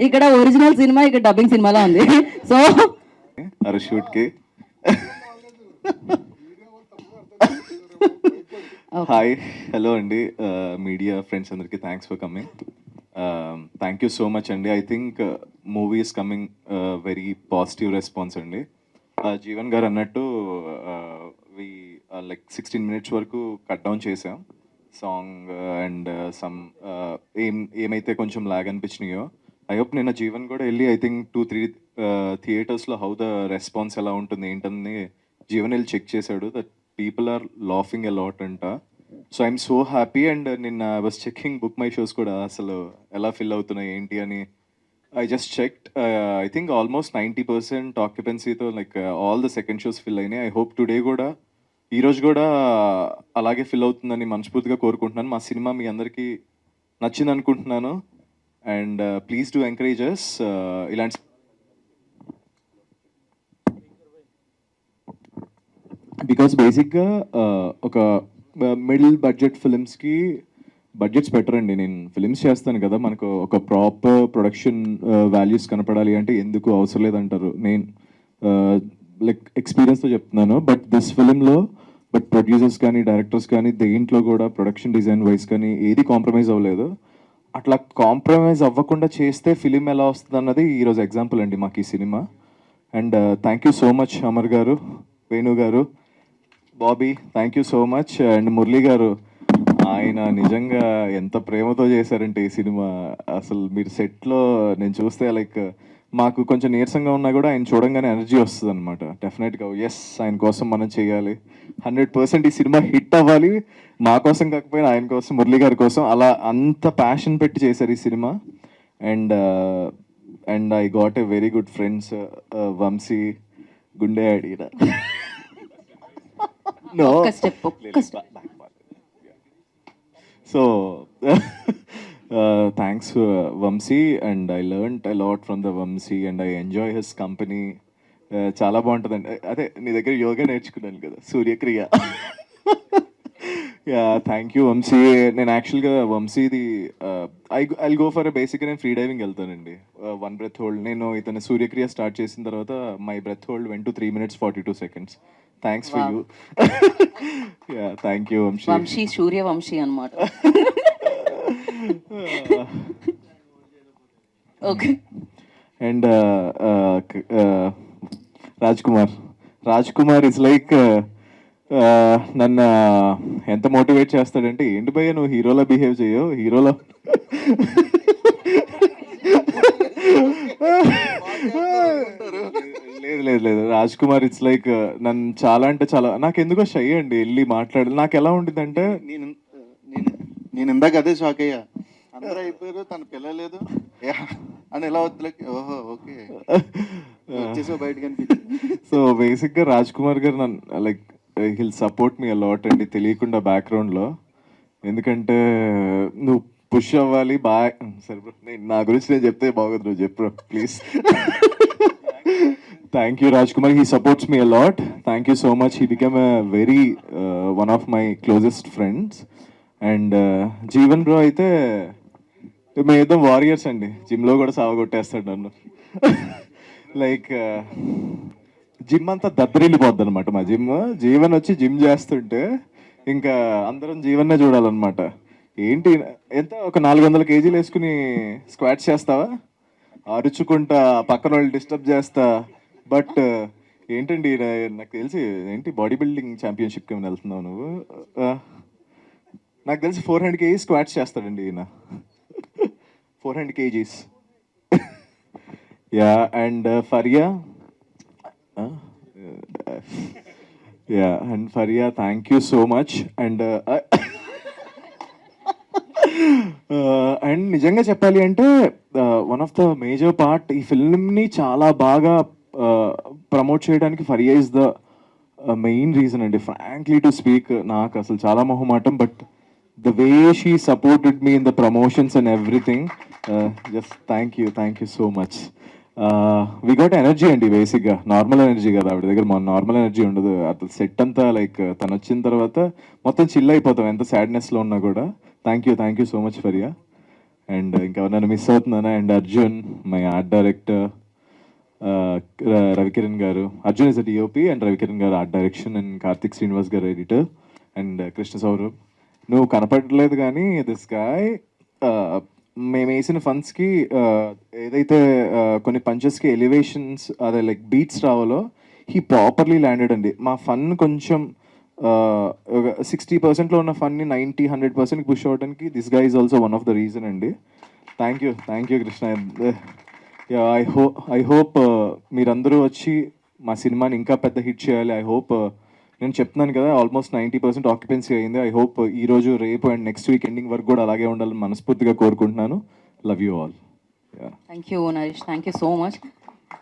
ఇక్కడ ఒరిజినల్ సినిమా, ఇక్కడ డబ్బింగ్ సినిమాలో ఉంది. సో అరే షూట్ కి హాయ్ హలో అండి, మీడియా ఫ్రెండ్స్ అందరికి thanks for coming. Thank you so much అండి. I think movie is coming very positive response అండి. జీవన్ గారు అన్నట్టు వి లైక్ 16 minutes వరకు కట్ డౌన్ చేసాం సాంగ్ అండ్ సమ్ ఏమైతే కొంచెం లాగ్ అనిపించినాయో. ఐ హోప్ నిన్న జీవన్ కూడా వెళ్ళి ఐ థింక్ 2-3 థియేటర్స్లో హౌ ద రెస్పాన్స్ ఎలా ఉంటుంది ఏంటని జీవన్ వెళ్ళి చెక్ చేశాడు. That people are laughing a lot అంట. So I'm so happy. And నిన్న I was checking book my shows కూడా అసలు ఎలా ఫిల్ అవుతున్నాయి ఏంటి అని. I just checked. I think almost 90% occupancy తో like all the second shows fill అయినాయి. I hope today కూడా ఈరోజు కూడా అలాగే ఫిల్ అవుతుందని మనస్ఫూర్తిగా కోరుకుంటున్నాను. మా సినిమా మీ అందరికీ నచ్చింది అనుకుంటున్నాను. And please do encourage us ఇలాంటి బికాస్ బేసిక్గా ఒక మిడిల్ బడ్జెట్ ఫిలిమ్స్కి బడ్జెట్స్ పెట్టరండి. నేను ఫిలిమ్స్ చేస్తాను కదా, మనకు ఒక ప్రాపర్ ప్రొడక్షన్ వాల్యూస్ కనపడాలి అంటే ఎందుకు అవసరం లేదంటారు. నేను లైక్ ఎక్స్పీరియన్స్తో చెప్తున్నాను. బట్ దిస్ ఫిలింలో బట్ ప్రొడ్యూసర్స్ కానీ డైరెక్టర్స్ కానీ దేంట్లో కూడా ప్రొడక్షన్ డిజైన్ వైజ్ కానీ ఏది కాంప్రమైజ్ అవ్వలేదు. అట్లా కాంప్రమైజ్ అవ్వకుండా చేస్తే ఫిలిం ఎలా వస్తుంది అన్నది ఈరోజు ఎగ్జాంపుల్ అండి మాకు ఈ సినిమా. And thank you so much Amar గారు, వేణు గారు, Bobby, thank you so much. And Murali గారు, ఆయన నిజంగా ఎంత ప్రేమతో చేశారంటే ఈ సినిమా. అసలు మీరు సెట్లో నేను చూస్తే లైక్ మాకు కొంచెం నీరసంగా ఉన్నా కూడా ఆయన చూడంగానే ఎనర్జీ వస్తుంది అనమాట. డెఫినెట్గా ఎస్, ఆయన కోసం మనం చేయాలి, 100% ఈ సినిమా హిట్ అవ్వాలి, మా కోసం కాకపోయినా ఆయన కోసం, మురళి గారి కోసం. అలా అంత ప్యాషన్ పెట్టి చేశారు ఈ సినిమా. And and I got a very good friends, Vamshi, గుండె అడిగిన నో ఒక్క step so thanks Vamshi, and I learned a lot from the Vamshi and I enjoy his company. చాలా బాగుంటుందండి. అదే నీ దగ్గర యోగా నేర్చుకున్నాను కదా, Suryakriya. Yeah, thank you Vamshi. నేను యాక్చువల్గా వంశీది ఐ గో ఫర్ బేసిక్గా నేను ఫ్రీ డైవింగ్ వెళ్తానండి, 1 breath హోల్డ్. నేను ఇతను సూర్యక్రియ స్టార్ట్ చేసిన తర్వాత my breath hold went to 3 minutes 42 seconds. Thanks for you. Yeah, thank you Vamshi. Vamshi Suryavamshi అనమాట. Okay. And Raj Kumar is like నన్ను ఎంత మోటివేట్ చేస్తాడంటే, ఏంటి భయ్య నువ్వు హీరోలా బిహేవ్ చేయవు, హీరోలో లేదు లేదు లేదు రాజ్ కుమార్ ఇట్స్ లైక్ నన్ను చాలా అంటే చాలా, నాకు ఎందుకో షై అండి వెళ్ళి మాట్లాడాలి. నాకు ఎలా ఉంటుందంటే, నేను ఇందాక అదే షాక్ అయ్యా, అందరూ అయిపోయారు, తన పిల్లలేదు అని ఎలా వద్దులకి, ఓహో ఓకే వచ్చేసా బయటకు అనిపించింది. సో బేసిక్గా రాజ్ కుమార్ గారు నన్ను like hill support me a lot అండి, తెలియకుండా బ్యాక్గ్రౌండ్లో. ఎందుకంటే నువ్వు పుష్ అవ్వాలి బాగా. సరే బ్రో, నేను నా గురించి నేను చెప్తే బాగోదు, నువ్వు చెప్పు please. Thank you Raj Kumar, he supports me a lot. Thank you so much. He become a very one of my closest friends. And Jeevan bro అయితే మేము ఏదో వారియర్స్ అండి, జిమ్లో కూడా సావగొట్టేస్తాడు నన్ను. లైక్ జిమ్ అంతా దద్దరిల్లిపోద్ది అనమాట మా జిమ్. జీవన్ వచ్చి జిమ్ చేస్తుంటే ఇంకా అందరం జీవన్నే చూడాలన్నమాట. ఏంటి ఎంత ఒక 400 kgs వేసుకుని స్క్వాట్స్ చేస్తావా, అరుచుకుంటా పక్కన వాళ్ళు డిస్టర్బ్ చేస్తా. బట్ ఏంటండి నాకు తెలిసి ఏంటి బాడీ బిల్డింగ్ ఛాంపియన్షిప్కి ఏమైనా వెళ్తున్నావు నువ్వు? నాకు తెలిసి 400 kgs స్క్వాట్స్ చేస్తాడండి ఈయన, 400 kgs. Yeah, and Faria, yeah, and Faria thank you so much. And and నిజంగా చెప్పాలి అంటే one of the major part ఈ ఫిల్మ్ని చాలా బాగా ప్రమోట్ చేయడానికి Faria is the main reason అండి. ఫ్రాంక్లీ టు స్పీక్ నాకు అసలు చాలా మొహమాటం, but the way she supported me in the promotions and everything, just thank you so much. We got energy అండి, బేసిక్గా నార్మల్ ఎనర్జీ కదా ఆవిడ దగ్గర, మన నార్మల్ ఎనర్జీ ఉండదు. అసలు సెట్ అంతా లైక్ తను వచ్చిన తర్వాత మొత్తం చిల్ అయిపోతాం ఎంత సాడ్నెస్లో ఉన్నా కూడా. Thank you so much Faria. And ఇంకా నన్ను మిస్ అవుతున్నాను. And Arjun, my art director, Ravikiran garu, Arjun is a DOP and Ravikiran garu art direction, and Karthik Srinivas garu editor, and Krishna Saurabh. నువ్వు కనపడలేదు కానీ దిస్ గాయ్ మేము వేసిన ఫండ్స్కి ఏదైతే కొన్ని పంచెస్కి ఎలివేషన్స్ అదే లైక్ బీట్స్ రావాలో హీ ప్రాపర్లీ ల్యాండెడ్ అండి. మా ఫన్ కొంచెం 60%లో ఉన్న ఫన్ని 90-100% పుష్ అవడానికి this guy is also one of the reason అండి. Thank you Krishna. I hope మీరందరూ వచ్చి మా సినిమాని ఇంకా పెద్ద హిట్ చేయాలి. ఐ హోప్, నేను చెప్తున్నాను కదా ఆల్మోస్ట్ 90% ఆక్యుపెన్సీ అయింది. ఐ హోప్ ఈరోజు రేపు అండ్ నెక్స్ట్ వీక్ ఎండింగ్ వరకు కూడా అలాగే ఉండాలని మనస్ఫూర్తిగా కోరుకుంటున్నాను. Love you all. Thank you Naresh, thank you so much.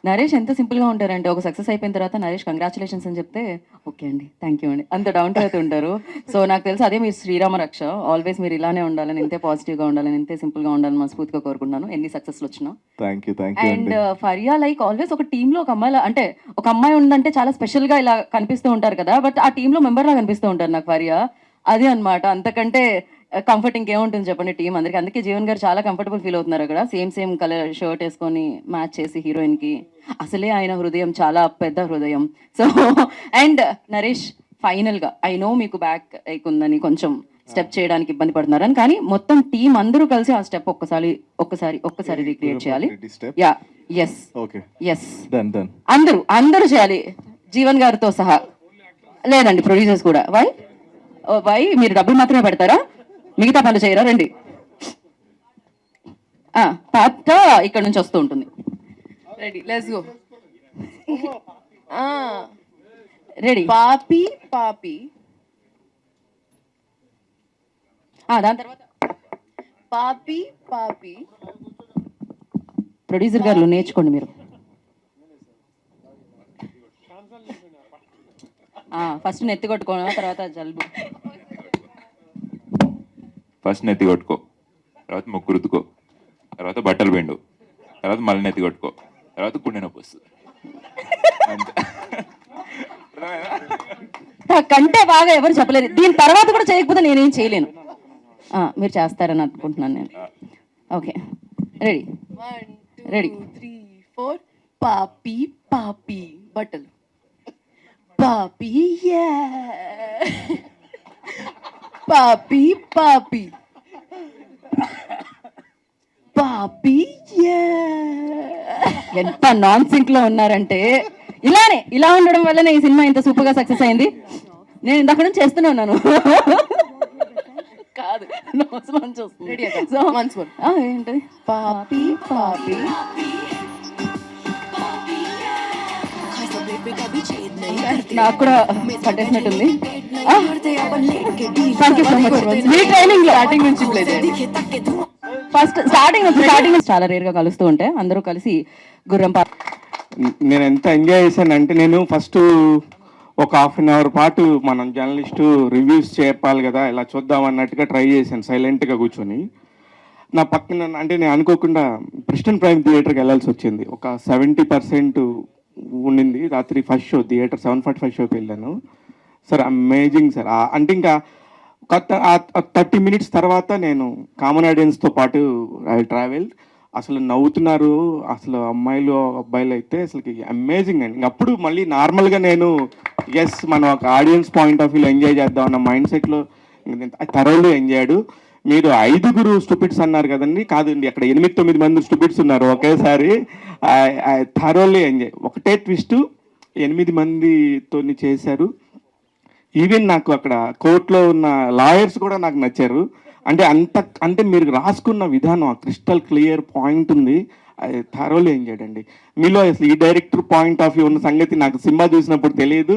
Naresh ఎంత సింపుల్గా ఉంటారంటే, ఒక సక్సెస్ అయిపోయిన తర్వాత నరేష్ కంగ్రాచులేషన్స్ అని చెప్తే ఓకే అండి థ్యాంక్ యూ అండి అంత డౌన్ టు ఎర్త్ ఉంటారు. సో నాకు తెలుసు అదే మీరు శ్రీరామ రక్ష. ఆల్వేస్ మీరు ఇలానే ఉండాలని, ఇంతే పాజిటివ్గా ఉండాలని, ఇంతే సింపుల్గా ఉండాలని మనస్ఫూర్తిగా కోరుకుంటున్నాను ఎన్ని సక్సెస్లు వచ్చినా. Thank you and Faria like always ఒక టీంలో ఒక అమ్మాయి అంటే ఒక అమ్మాయి ఉందంటే చాలా స్పెషల్గా ఇలా కనిపిస్తూ ఉంటారు కదా, బట్ ఆ టీంలో మెంబర్లా కనిపిస్తూ ఉంటారు నాకు ఫరియా. అదే అనమాట, అంతకంటే కంఫర్ట్ ఇంకేముంటుంది చెప్పండి టీం అందరికి. అందుకే జీవన్ గారు చాలా కంఫర్టబుల్ ఫీల్ అవుతున్నారు అక్కడ, సేమ్ కలర్ షర్ట్ వేసుకొని మ్యాచ్ చేసి హీరోయిన్కి. అసలే ఆయన హృదయం చాలా పెద్ద హృదయం. సో అండ్ నరేష్ ఫైనల్గా ఐ నో మీకు బ్యాక్ ఉందని కొంచెం స్టెప్ చేయడానికి ఇబ్బంది పడుతున్నారని, కానీ మొత్తం టీం అందరూ కలిసి ఆ స్టెప్ ఒక్కసారి రీక్రియేట్ చేయాలి. యా, ఎస్ అందరూ చేయాలి, జీవన్ గారితో సహా. లేదండి ప్రొడ్యూసర్స్ కూడా. వై మీరు డబ్బులు మాత్రమే పెడతారా, మిగతా పనులు చేయరా? రండి, పాట ఇక్కడ నుంచి వస్తూ ఉంటుంది. రెడీ లెట్స్ గో రెడీ పాపి పాపి దాని తర్వాత పాపి పాపి ప్రొడ్యూసర్ గారు నేర్చుకోండి మీరు. ఫస్ట్ నెత్తి కొట్టుకోవడం, తర్వాత జలుబు. ఫస్ట్ నెత్తి కొట్టుకో, తర్వాత ముక్కు రుద్దుకో, తర్వాత బట్టలు పిండు, తర్వాత మళ్ళీ నెత్తి కొట్టుకో, తర్వాత గుండె నొప్పి వస్తుంది. కంటే బాగా ఎవరు చెప్పలేరు. దీని తర్వాత కూడా చేయకపోతే నేనేం చేయలేను. మీరు చేస్తారని అనుకుంటున్నాను నేను. ఓకే రెడీ 1 2 రెడీ 3 4 పాపి పాపి బట్టలు పాపి పాపి పాపి పాపి ఎంత నాన్ సింక్ లో ఉన్నారంటే, ఇలా ఉండడం వల్లనే ఈ సినిమా ఇంత సూపర్ గా సక్సెస్ అయింది. నేను ఇందాక నుంచి చేస్తూనే ఉన్నాను. కాదు ఏంటది పాపి పాపి నాకు కూడా పట్టేసినట్టుంది. Thank you so much. మీ ట్రైనింగ్ లో స్టార్టింగ్ నుంచి స్టార్టింగ్ నుంచి చాలా రేర్ గా కలుస్తూ ఉంటే అందరూ కలిసి గుర్రం నేను ఎంత ఎంజాయ్ చేశానంటే, నేను ఫస్ట్ ఒక ½ అవర్ పాటు మనం జర్నలిస్టు రివ్యూస్ చెప్పాలి కదా, ఇలా చూద్దాం అన్నట్టుగా ట్రై చేశాను సైలెంట్గా కూర్చొని. నా పక్కన అంటే నేను అనుకోకుండా ప్రిస్టన్ ప్రైమ్ థియేటర్కి వెళ్ళాల్సి వచ్చింది. ఒక 70% ఉండింది. రాత్రి ఫస్ట్ షో థియేటర్ 7:45 షోకి వెళ్ళాను సార్. Amazing sir. అంటే ఇంకా 30 మినిట్స్ తర్వాత నేను కామన్ ఆడియన్స్తో పాటు ఐ ట్రావెల్. అసలు నవ్వుతున్నారు అసలు అమ్మాయిలు అబ్బాయిలు అయితే అసలుకి అమేజింగ్ అండి. అప్పుడు మళ్ళీ నార్మల్గా నేను మనం ఒక ఆడియన్స్ పాయింట్ ఆఫ్ వ్యూలో ఎంజాయ్ చేద్దాం అన్న మైండ్ సెట్లో థరోలీ ఎంజాయ్డ్. మీరు 5 స్టూపిడ్స్ అన్నారు కదండి, కాదండి అక్కడ 8-9 మంది స్టూపిడ్స్ ఉన్నారు ఒకేసారి. Thoroughly enjoy. ఒకటే ట్విస్ట్ 8 మందితో చేశారు. ఈవెన్ నాకు అక్కడ కోర్టులో ఉన్న లాయర్స్ కూడా నాకు నచ్చారు. అంటే మీరు రాసుకున్న విధానం క్రిస్టల్ క్లియర్ పాయింట్ ఉంది. థరోలీ ఎంజాయ్డ్ అండి. మీలో అసలు ఈ డైరెక్టర్ పాయింట్ ఆఫ్ వ్యూ ఉన్న సంగతి నాకు సినిమా చూసినప్పుడు తెలియదు.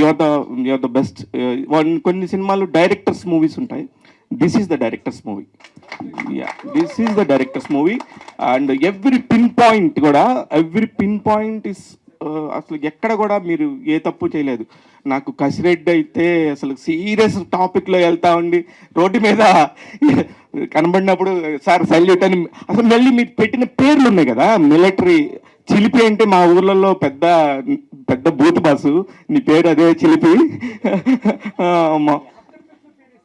Your the best. కొన్ని సినిమాలు డైరెక్టర్స్ మూవీస్ ఉంటాయి. This is the directors movie. This is the directors movie. And every pin point is అసలు ఎక్కడ కూడా మీరు ఏ తప్పు చేయలేదు. నాకు కసిరెడ్డి అయితే అసలు సీరియస్ టాపిక్లో వెళ్తా ఉండి రోడ్డు మీద కనబడినప్పుడు సార్ సల్యూట్ అని అసలు మళ్ళీ మీరు పెట్టిన పేర్లు ఉన్నాయి కదా, మిలిటరీ చిలిపి అంటే మా ఊర్లలో పెద్ద పెద్ద బూత్ బాసు, నీ పేరు అదే చిలిపి.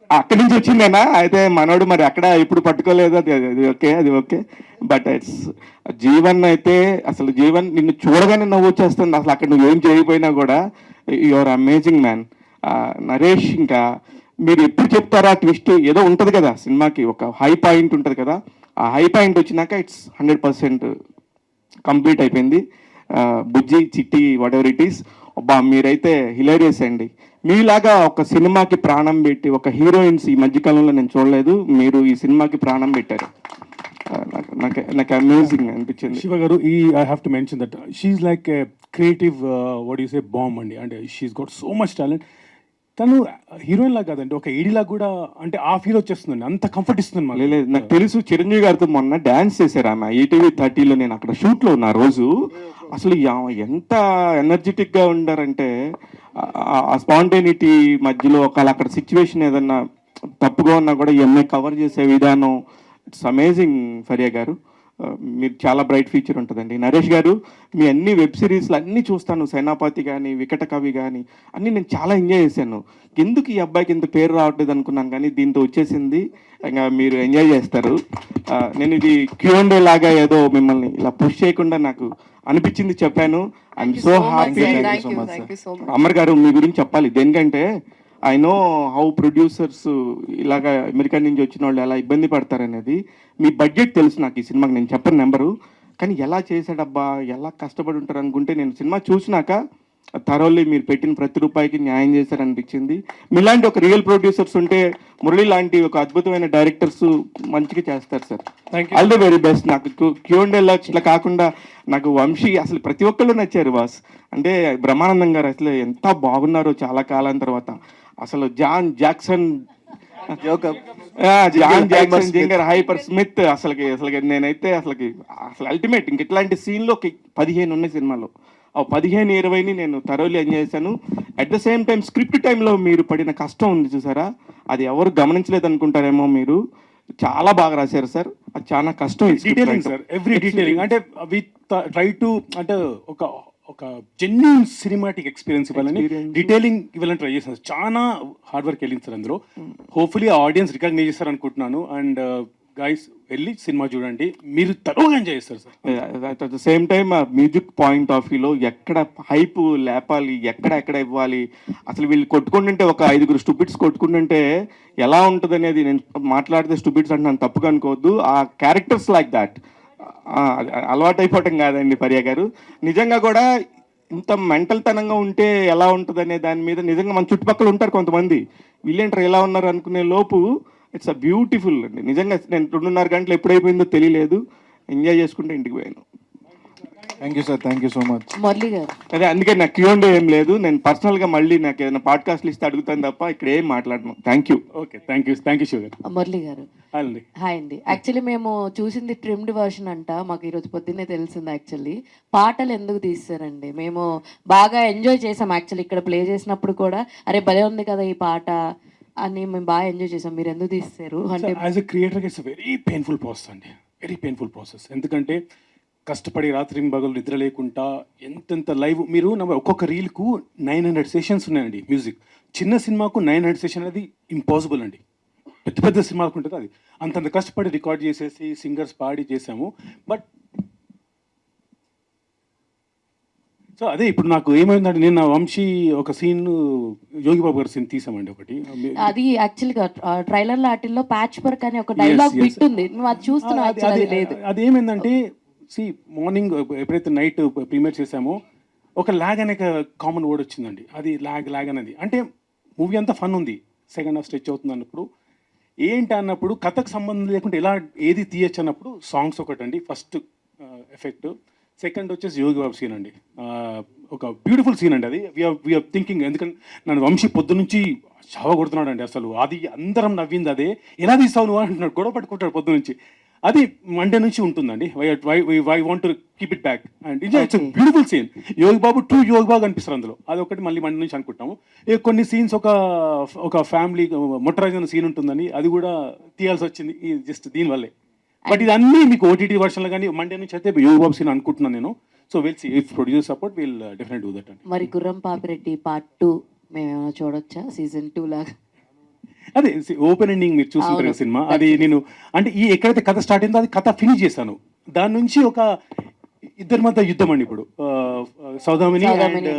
అక్కడి నుంచి వచ్చిందేనా? అయితే మనోడు మరి అక్కడ ఇప్పుడు పట్టుకోలేదు. అది ఓకే. బట్ ఇట్స్ జీవన్ అయితే అసలు జీవన్ నిన్ను చూడగానే నవ్వు వచ్చేస్తుంది. అసలు అక్కడ నువ్వేం చేయకపోయినా కూడా యువర్ అమేజింగ్ మ్యాన్. నరేష్, ఇంకా మీరు ఎప్పుడు చెప్తారా ట్విస్ట్ ఏదో ఉంటుంది కదా సినిమాకి, ఒక హై పాయింట్ ఉంటుంది కదా, ఆ హై పాయింట్ వచ్చినాక ఇట్స్ 100% కంప్లీట్ అయిపోయింది. బుజ్జి చిట్టి వాట్ ఎవర్ ఇట్ ఈస్, అబ్బా మీరైతే హిలేరియస్ అండి. మీలాగా ఒక సినిమాకి ప్రాణం పెట్టి ఒక హీరోయిన్స్ ఈ మధ్యకాలంలో నేను చూడలేదు. మీరు ఈ సినిమాకి ప్రాణం పెట్టారు. నాకు అమేజింగ్ అనిపించింది. శివ గారు, I have to mention that she's like a creative what you say bomb అండి. అంటే she's got so much talent. తను హీరోయిన్ లాగా కాదండి, ఒక ఏడీలా కూడా అంటే ఆ ఫీల్ వచ్చేస్తుందండి, అంత కంఫర్ట్ ఇస్తుంది. లేదు నాకు తెలుసు, చిరంజీవి గారితో మొన్న డాన్స్ చేశారు ఆమె ఈటీవీ 30లో. నేను అక్కడ షూట్లో ఉన్న రోజు అసలు ఎంత ఎనర్జెటిక్గా ఉండారంటే, ఆ స్పాంటేనిటీ మధ్యలో ఒకవేళ అక్కడ సిచ్యువేషన్ ఏదన్నా తప్పుగా ఉన్నా కూడా ఈ అమ్మాయి కవర్ చేసే విధానం ఇట్స్ అమేజింగ్. ఫరియా గారు మీరు చాలా బ్రైట్ ఫ్యూచర్ ఉంటుందండి. నరేష్ గారు మీ అన్ని వెబ్ సిరీస్లు అన్నీ చూస్తాను, సేనాపతి కానీ వికట కవి కానీ అన్నీ నేను చాలా ఎంజాయ్ చేశాను. ఎందుకు ఈ అబ్బాయికి ఇంత పేరు రావట్లేదు అనుకున్నాను, కానీ దీంతో వచ్చేసింది. ఇంకా మీరు ఎంజాయ్ చేస్తారు. నేను ఇది Q&A లాగా ఏదో మిమ్మల్ని ఇలా పుష్ చేయకుండా నాకు అనిపించింది చెప్పాను. I'm so happy. అమర్ గారు మీ గురించి చెప్పాలి. దేనికంటే ఐ నో హౌ ప్రొడ్యూసర్స్ ఇలాగా అమెరికా నుంచి వచ్చిన వాళ్ళు ఎలా ఇబ్బంది పడతారనేది. మీ బడ్జెట్ తెలుసు నాకు, ఈ సినిమాకి నేను చెప్పను నెంబరు, కానీ ఎలా చేశాడబ్బా ఎలా కష్టపడి ఉంటారు అనుకుంటే నేను సినిమా చూసినాక థరోల్లీ మీరు పెట్టిన ప్రతి రూపాయికి న్యాయం చేశారనిపించింది. మీలాంటి ఒక రియల్ ప్రొడ్యూసర్స్ ఉంటే మురళి లాంటి ఒక అద్భుతమైన డైరెక్టర్స్ మంచిగా చేస్తారు sir. All the very best. నాకు క్యూఎండ్ఏ ఇట్లా కాకుండా నాకు వంశీ అసలు ప్రతి ఒక్కళ్ళు నచ్చారు బాస్. అంటే బ్రహ్మానందం గారు అసలు ఎంత బాగున్నారో చాలా కాలం తర్వాత. అసలు జాన్ జాక్సన్ జింగర్ హైపర్ స్మిత్ అసలుకి నేనైతే అసలు అల్టిమేట్. ఇంక ఇట్లాంటి సీన్లో 15 ఉన్నాయి సినిమాలో. ఆ 15-20ని నేను థరోలీ ఎంజాయ్ చేశాను. At the same time script టైంలో మీరు పడిన కష్టం ఉంది చూసారా, అది ఎవరు గమనించలేదు అనుకుంటారేమో. మీరు చాలా బాగా రాశారు సార్. అది చాలా కష్టం. Detailing sir, every detailing. అంటే వి ట్రై టు అంటే ఒక జెన్యూన్ సినిమాటిక్ ఎక్స్పీరియన్స్ ఇవ్వాలని, డీటెయిలింగ్ ఇవ్వాలని ట్రై చేశాను. చాలా హార్డ్ వర్క్ వెళ్ళింది సార్ అందులో. హోప్ఫుల్లీ ఆడియన్స్ రికగ్నైజ్ చేస్తారు అనుకుంటున్నాను. అండ్ గైస్ వెళ్ళి సినిమా చూడండి, మీరు తరువుగా ఎంజాయ్ చేస్తారు sir. At the same time music point of వ్యూలో ఎక్కడ హైప్ లేపాలి, ఎక్కడ ఇవ్వాలి, అసలు వీళ్ళు కొట్టుకుంటుంటే ఒక 5 స్టూపిడ్స్ కొట్టుకుంటుంటే ఎలా ఉంటుంది అనేది, నేను మాట్లాడితే స్టూపిడ్స్ అంటే నన్ను తప్పుగా అనుకోవద్దు. ఆ క్యారెక్టర్స్ లైక్ దాట్ అలవాటు అయిపోవటం కాదండి పర్యా గారు. నిజంగా కూడా ఇంత మెంటల్ తనంగా ఉంటే ఎలా ఉంటుంది అనే దాని మీద నిజంగా మన చుట్టుపక్కల ఉంటారు కొంతమంది, వీళ్ళేంటారు ఎలా ఉన్నారు అనుకునే లోపు ఇట్స్ అ బ్యూటిఫుల్ అండి. నిజంగా నేను 2:30 గంటలు ఎప్పుడైపోయిందో తెలియలేదు. ఎంజాయ్ చేసుకుంటే ఇంటికి పోయాను. Thank you sir, thank you so much. Murali గారు అదే అందుకే నాకు క్యూఎండ్ఏ ఏం లేదు. నేను పర్సనల్గా మళ్ళీ నాకు ఏదైనా పాడ్కాస్ట్లు ఇస్తే అడుగుతాను తప్ప ఇక్కడ ఏం మాట్లాడను. Thank you. Okay, thank you Shiva గారు. మురళి గారు అండి. హాయ్ అండి. యాక్చువల్లీ మేము చూసింది ట్రిమ్డ్ వర్షన్ అంట, మాకు ఈరోజు పొద్దున్నే తెలిసింది. యాక్చువల్లీ పాటలు ఎందుకు తీస్తారండి? మేము బాగా ఎంజాయ్ చేసాం. యాక్చువల్లీ ఇక్కడ ప్లే చేసినప్పుడు కూడా అరే భలే ఉంది కదా ఈ పాట అని మేము బాగా ఎంజాయ్ చేసాం. మీరు ఎందుకు తీస్తారు అంటే? యాజ్ ఎ క్రియేటర్గా ఇట్స్ వెరీ పెయిన్ఫుల్ ప్రాసెస్ అండి, వెరీ పెయిన్ఫుల్ ప్రాసెస్. ఎందుకంటే కష్టపడి రాత్రి పగలు నిద్ర లేకుండా ఎంతెంత లైవ్ మీరు ఒక్కొక్క రీల్కు 900 సెషన్స్ ఉన్నాయండి. మ్యూజిక్ చిన్న సినిమాకు 900 సెషన్ అనేది ఇంపాసిబుల్ అండి. పెద్ద సినిమాకు ఉంటుంది అది. అంతంత కష్టపడి రికార్డ్ చేసేసి సింగర్స్ పాడి చేసాము. బట్ సో అదే ఇప్పుడు నాకు ఏమైందంటే, నేను నా వంశీ ఒక సీన్, యోగి బాబు గారి సీన్ తీసామండి ఒకటి. అది యాక్చువల్గా ట్రైలర్ లాటిల్లో ప్యాచ్ వర్క్ అని ఒక డైలాగ్ బిట్ ఉంది, నువ్వు అది చూస్తున్నావు. అది ఏమైందంటే, మార్నింగ్ ఎప్పుడైతే నైట్ ప్రీమియర్ చేసామో ఒక ల్యాగ్ అనే కామన్ వర్డ్ వచ్చిందండి. అది ల్యాగ్ అనేది అంటే మూవీ అంతా ఫన్ ఉంది, సెకండ్ హాఫ్ స్ట్రెచ్ అవుతుంది అన్నప్పుడు ఏంటి అన్నప్పుడు కథకు సంబంధం లేకుండా ఎలా ఏది తీయచ్చు అన్నప్పుడు సాంగ్స్ ఒకటండి ఫస్ట్ ఎఫెక్ట్. సెకండ్ వచ్చేసి యోగి బాబు సీన్ అండి. ఒక బ్యూటిఫుల్ సీన్ అండి అది. వీఆర్ థింకింగ్, ఎందుకంటే నన్ను వంశీ పొద్దు నుంచి చావ కొడుతున్నాడు అండి. అసలు అది అందరం నవ్వింది అదే. ఎలా తీస్తావు నువ్వు అంటున్నాడు, గొడవ పట్టుకుంటాడు పొద్దు నుంచి. అది మండే నుంచి ఉంటుందండి. We want to keep it back and it's beautiful scene. Yogi Babu to Yogi Babu అనిపిస్తారు అందులో. అది ఒకటి మళ్ళీ మండే నుంచి అనుకుంటాము. కొన్ని సీన్స్ ఒక ఫ్యామిలీ మొట్టరాజు సీన్ ఉంటుందని అది కూడా తీయాల్సి వచ్చింది జస్ట్ దీనివల్లే. బట్ ఇది అన్నీ మీకు ఓటీటీ వర్షన్లో కానీ మండే నుంచి అయితే యోగి బాబు సీన్ అనుకుంటున్నాను నేను. So will see if producer support will definite do that అండి. మరి గుర్రం పాపిరెడ్డి పార్ట్ 2 మేము ఏమైనా చూడొచ్చా? సీజన్ 2 లాగా? అదే ఓపెన్ ఎండింగ్ మీరు చూస్తుంటారు కదా సినిమా. అది నేను అంటే ఎక్కడైతే కథ స్టార్ట్ అయిందో అది కథ ఫినిష్ చేశాను. దాని నుంచి ఒక ఇద్దరి మధ్య యుద్ధం అండి. ఇప్పుడు సౌదామిని అండ్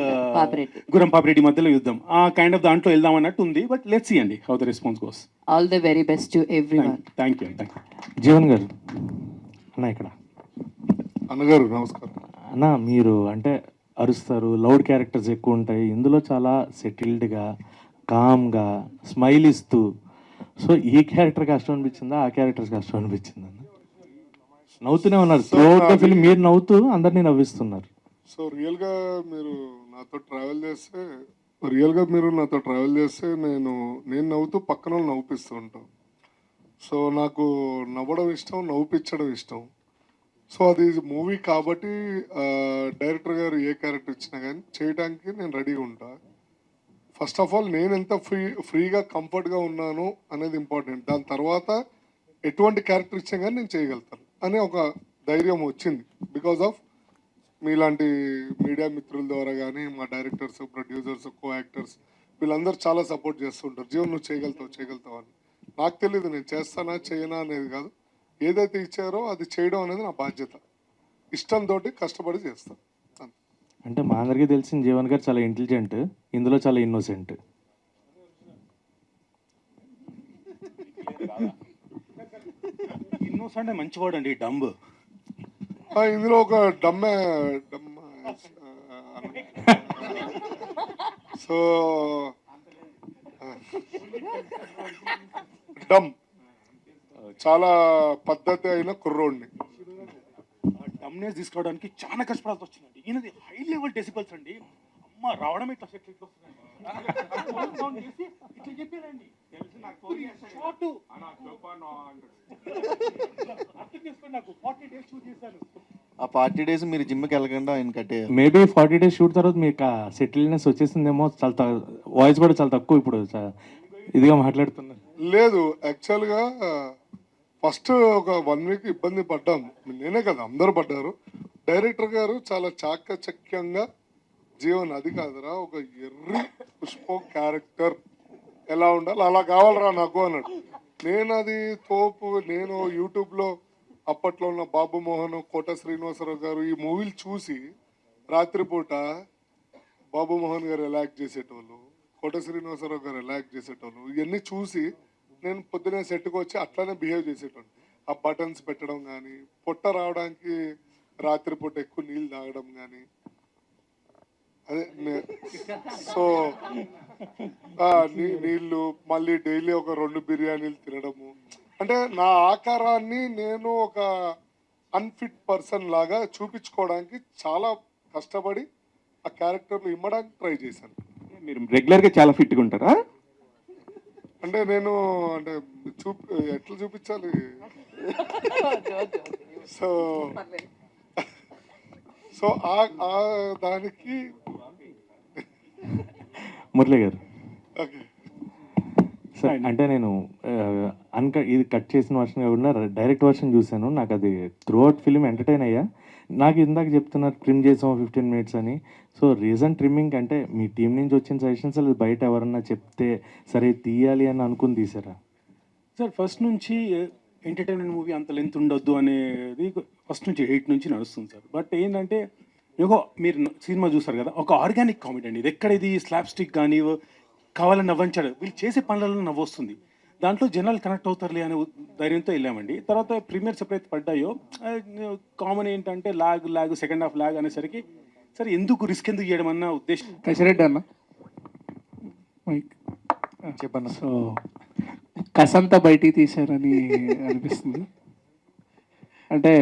గుర్రం పాపిరెడ్డి మధ్యలో యుద్ధం. ఆ కైండ్ ఆఫ్ దాంట్లో వెళ్దాం అన్నట్టు ఉంది. బట్ లెట్స్ సీ అండి how the response goes. All the very best to everyone. Thank you. Jeevan గారు అన్న, ఇక్కడ అన్నగారు నమస్కారం. అన్న, మీరు అంటే అరుస్తారు, లౌడ్ క్యారెక్టర్స్ ఎక్కువ ఉంటాయి. ఇందులో చాలా సెటిల్డ్గా, కామ్గా, స్మైల్ ఇస్తూ. సో ఈ క్యారెక్టర్ కష్టం అనిపించిందా, ఆ క్యారెక్టర్ కష్టం అనిపించిందా? నవ్వుతూనే ఉన్నారు త్రూఅవుట్ ద ఫిల్మ్, మీరు నవ్వుతూ అందరినీ నవ్విస్తున్నారు. సో రియల్గా మీరు నాతో ట్రావెల్ చేస్తే నేను నవ్వుతూ పక్కన వాళ్ళు నవ్వుపిస్తూ ఉంటాను. సో నాకు నవ్వడం ఇష్టం, నవ్వుపించడం ఇష్టం. సో అది మూవీ కాబట్టి డైరెక్టర్ గారు ఏ క్యారెక్టర్ ఇచ్చినా కానీ చేయడానికి నేను రెడీగా ఉంటా. ఫస్ట్ ఆఫ్ ఆల్ నేను ఎంత ఫ్రీగా కంఫర్ట్గా ఉన్నాను అనేది ఇంపార్టెంట్. దాని తర్వాత ఎటువంటి క్యారెక్టర్ ఇచ్చినా కానీ నేను చేయగలుగుతాను అనే ఒక ధైర్యం వచ్చింది. బికాజ్ ఆఫ్ మీలాంటి మీడియా మిత్రుల ద్వారా కానీ, మా డైరెక్టర్స్, ప్రొడ్యూసర్స్, కో యాక్టర్స్ వీళ్ళందరూ చాలా సపోర్ట్ చేస్తుంటారు. జీవన్ నువ్వు చేయగలుగుతావు అని. నాకు తెలియదు నేను చేస్తానా చేయనా అనేది కాదు, ఏదైతే ఇచ్చారో అది చేయడం అనేది నా బాధ్యత. ఇష్టంతో కష్టపడి చేస్తాను. అంటే మా అందరికీ తెలిసిన జీవన్ గారు చాలా ఇంటెలిజెంట్, ఇందులో చాలా ఇన్నోసెంట్. ఇన్నోసెంట్ అంటే మంచివాడు అండి, డంబ్. ఇందులో ఒక సో డమ్ చాలా పద్ధతి అయిన కుర్రోడిని. డమ్నేస్ తీసుకోవడానికి చాలా కష్టపడాల్సి వచ్చిందండి. ఈయనది హై లెవెల్ డెసిబల్స్ అండి. అమ్మ రావడం ఇట్లా సెట్ ఇట్లా వస్తుందండి. ఇట్లా చెప్పారండి. షార్ట్ అర్థం చేసుకోండి. నాకు 40 days షూట్ చేశాను. ఆ 40 days మీరు జిమ్కి వెళ్ళకుండా ఆయన కట్టేయాలి. మేబీ 40 days షూట్ తర్వాత మీకు ఆ సెటిల్నెస్ వచ్చేసిందేమో. చాలా వాయిస్ కూడా చాలా తక్కువ ఇప్పుడు ఇదిగా మాట్లాడుతున్నారు. లేదు, యాక్చువల్గా ఫస్ట్ ఒక 1 week ఇబ్బంది పడ్డాం. నేనే కదా, అందరూ పడ్డారు. డైరెక్టర్ గారు చాలా చాకచక్యంగా జీవన్ అది కాదురా, ఒక ఎర్రి పుష్ప క్యారెక్టర్ ఎలా ఉండాలి అలా కావాలరా నాకు అన్నాడు. నేను అది తోపు, నేను యూట్యూబ్లో అప్పట్లో ఉన్న బాబు మోహన్, కోట శ్రీనివాసరావు గారు ఈ మూవీలు చూసి రాత్రిపూట బాబు మోహన్ గారు ఎలా యాక్ట్ చేసేటోళ్ళు, కోట శ్రీనివాసరావు గారు ఎలా యాక్ట్ చేసేటోళ్ళు ఇవన్నీ చూసి నేను పొద్దునే సెట్కి వచ్చి అట్లానే బిహేవ్ చేసేటోళ్ళు. ఆ బటన్స్ పెట్టడం కానీ, పొట్ట రావడానికి రాత్రిపూట ఎక్కువ నీళ్ళు తాగడం కానీ, అదే సో నీళ్ళు మళ్ళీ డైలీ ఒక 2 బిర్యానీలు తినడము. అంటే నా ఆకారాన్ని నేను ఒక అన్ఫిట్ పర్సన్ లాగా చూపించుకోవడానికి చాలా కష్టపడి ఆ క్యారెక్టర్లు ఇమ్మడానికి ట్రై చేశాను. మీరు రెగ్యులర్గా చాలా ఫిట్గా ఉంటారా? అంటే నేను అంటే ఎట్లా చూపించాలి, సో సో ఆ దానికి మురళి గారు ఓకే సార్, అంటే నేను ఇది కట్ చేసిన వర్షన్ కాకుండా డైరెక్ట్ వర్షన్ చూశాను. నాకు అది త్రూ అవుట్ ఫిలిం ఎంటర్టైన్ అయ్యా. నాకు ఇందాక చెప్తున్నారు ట్రిమ్ చేసాం 15 minutes అని. సో రీజన్ ట్రిమ్మింగ్ అంటే మీ టీం నుంచి వచ్చిన సజెషన్స్ అది బయట ఎవరన్నా చెప్తే సరే తీయాలి అని అనుకుని తీసారా? సార్ ఫస్ట్ నుంచి ఎంటర్టైన్మెంట్ మూవీ అంత లెంత్ ఉండొద్దు అనేది ఫస్ట్ నుంచి 8 నుంచి నడుస్తుంది సార్. బట్ ఏంటంటే మీరు సినిమా చూస్తారు కదా, ఒక ఆర్గానిక్ కామెడీ అండి. ఇది ఎక్కడ ఇది స్లాప్ స్టిక్ కానీ కావాలని నవ్వించాడు, వీళ్ళు చేసే పనులలో నవ్వు వస్తుంది. దాంట్లో జనాలు కనెక్ట్ అవుతారులే అనే ధైర్యంతో వెళ్ళామండి. తర్వాత ప్రీమియర్స్ ఎప్పుడైతే పడ్డాయో కామన్ ఏంటంటే లాగ్ సెకండ్ హాఫ్ లాగ్ అనేసరికి సరే ఎందుకు రిస్క్ ఎందుకు చేయడం అన్న ఉద్దేశం. కసిరెడ్డి అన్న చెప్పన్న. సో కసంతా బయటికి తీశారని అనిపిస్తుంది. అంటే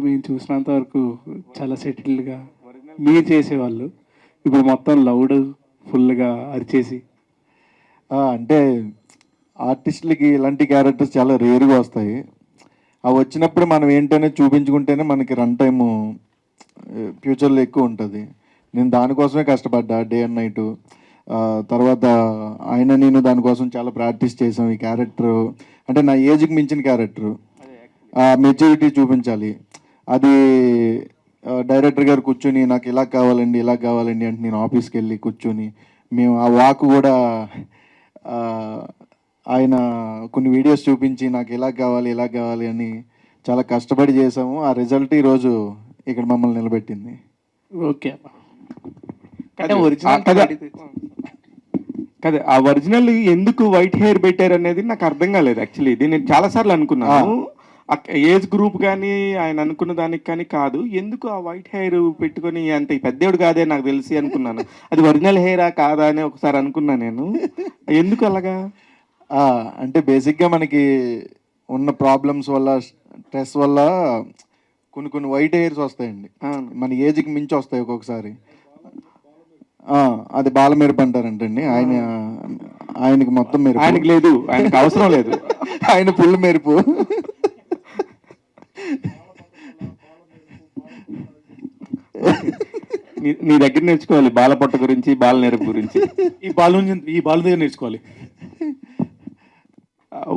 మేము చూసినంత వరకు చాలా సెటిల్డ్గా మీరు చేసేవాళ్ళు, ఇప్పుడు మొత్తం లౌడ్ ఫుల్గా అరిచేసి అంటే ఆర్టిస్టులకి ఇలాంటి క్యారెక్టర్స్ చాలా రేరుగా వస్తాయి. అవి వచ్చినప్పుడు మనం ఏంటనే చూపించుకుంటేనే మనకి రన్ టైము ఫ్యూచర్లో ఎక్కువ ఉంటుంది. నేను దానికోసమే కష్టపడ్డా డే అండ్ నైట్. తర్వాత నేను దానికోసం చాలా ప్రాక్టీస్ చేసాం. ఈ క్యారెక్టర్ అంటే నా ఏజ్కి మించిన క్యారెక్టరు, మెచ్యూరిటీ చూపించాలి. అది డైరెక్టర్ గారు కూర్చొని నాకు ఇలా కావాలండి అంటే నేను ఆఫీస్కి వెళ్ళి కూర్చొని మేము ఆ వాక్ కూడా ఆయన కొన్ని వీడియోస్ చూపించి నాకు ఇలా కావాలి అని చాలా కష్టపడి చేసాము. ఆ రిజల్ట్ ఈరోజు ఇక్కడ మమ్మల్ని నిలబెట్టింది. ఓకే ఒరిజినల్ కదా, ఆ ఒరిజినల్ ఎందుకు వైట్ హెయిర్ పెట్టారు అనేది నాకు అర్థం కాలేదు. యాక్చువల్లీ ఇది నేను చాలాసార్లు అనుకున్నాను. ఏజ్ గ్రూప్ కానీ ఆయన అనుకున్న దానికి కానీ కాదు, ఎందుకు ఆ వైట్ హెయిర్ పెట్టుకొని అంత పెద్దోడు కాదే నాకు తెలిసి అనుకున్నాను. అది ఒరిజినల్ హెయిరా కాదా అని ఒకసారి అనుకున్నా నేను. ఎందుకు అలాగా? అంటే బేసిక్గా మనకి ఉన్న ప్రాబ్లమ్స్ వల్ల, స్ట్రెస్ వల్ల కొన్ని వైట్ హెయిర్స్ వస్తాయండి. మన ఏజ్కి మించి వస్తాయి ఒక్కొక్కసారి. అది బాల మెరుపు అంటారంటండి. ఆయనకి మొత్తం మెరుపు. ఆయనకి లేదు, ఆయనకి అవసరం లేదు. ఆయన ఫుల్ మెరుపు. నీ దగ్గర నేర్చుకోవాలి బాల పొట్ట గురించి, బాల నెరుపు గురించి. ఈ బాలు దగ్గర నేర్చుకోవాలి.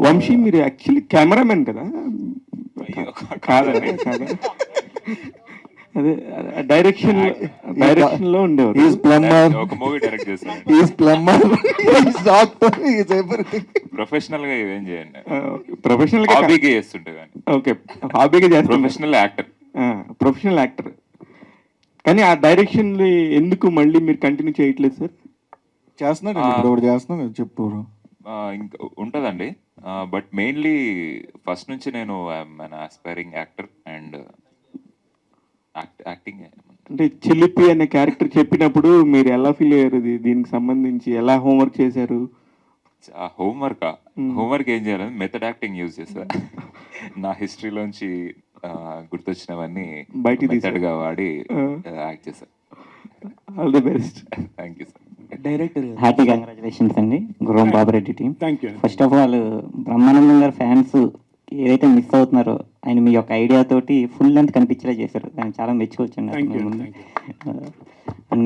వంశీ, మీరు యాక్చువల్లీ కెమెరామెన్ కదా? కాదండి, కాదా? అదే డైరెక్షన్ లో ఉండేవారు. ఒక మూవీ డైరెక్ట్ చేస్తాను. ప్రొఫెషనల్ గా ఏం చేయండి, ప్రొఫెషనల్ గా హాబీగా చేస్తుంటే కానీ. ఓకే, హాబీగా చేస్తాను. Professional actor. కానీ ఆ డైరెక్షన్ ఎందుకు మళ్ళీ మీరు కంటిన్యూ చేయట్లేదు సార్? చేస్తున్నాడు ఇప్పుడు చేస్తున్నాం కదా, చెప్పు. ఇంకా ఉంటుందండి. బట్ మెయిన్లీ ఫస్ట్ నుంచి నేను I'm an aspiring actor and acting అంటే చిలిపి అనే క్యారెక్టర్ చెప్పినప్పుడు మీరు ఎలా ఫీల్ అయ్యారు? దీనికి సంబంధించి ఎలా హోంవర్క్ చేశారు? హోంవర్క్ ఏం చేయాలని మెథడ్ యాక్టింగ్ యూజ్ చేస్తా. నా హిస్టరీలోంచి గుర్తొచ్చినవన్నీ బయటికి మెథడ్గా వాడి యాక్ట్ చేశాను. All the best. Thank you sir. Director happy congratulations అండి గుర్రం Babureddy team. Thank you. First of all Brahmanandam గారు ఫ్యాన్స్ ఏదైతే మిస్ అవుతున్నారో ఆయన మీ యొక్క ఐడియా తోటి ఫుల్ లెంత్ కనిపించేలా చేశారు, దానికి చాలా మెచ్చుకోవచ్చండి.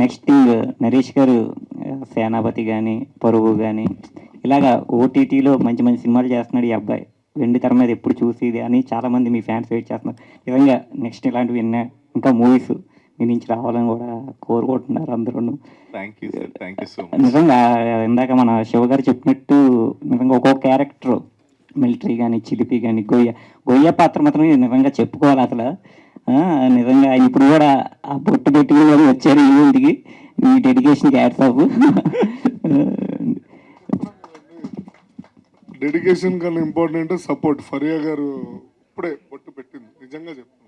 నెక్స్ట్ థింగ్ నరేష్ గారు సేనాపతి కానీ పరువు కానీ ఇలాగా ఓటీటీలో మంచి మంచి సినిమాలు చేస్తున్నాడు ఈ అబ్బాయి. వెండి తెర మీద ఎప్పుడు చూసేది అని చాలామంది మీ ఫ్యాన్స్ వెయిట్ చేస్తున్నారు. నిజంగా నెక్స్ట్ ఇలాంటివి ఇంకా మూవీస్ మీ నుంచి రావాలని కూడా కోరుకుంటున్నారు అందరూ. Thank you sir, thank you so much. నిజంగా ఇందాక మన శివ గారు చెప్పినట్టు నిజంగా ఒక్కొక్క క్యారెక్టర్ మిలిటరీ కానీ చిలిపి కానీ గొయ్య పాత్ర మాత్రం నిజంగా చెప్పుకోవాలి అసలు. నిజంగా ఆయన ఇప్పుడు కూడా ఆ బొట్టు పెట్టి కూడా వచ్చారు ఈ ఇంటికి. మీ డెడికేషన్కి యాడ్స్ ఆఫ్. డెడికేషన్ కన్నా ఇంపార్టెంట్ సపోర్ట్. ఫరియా గారు ఇప్పుడే బొట్టు పెట్టింది, నిజంగా చెప్తాను.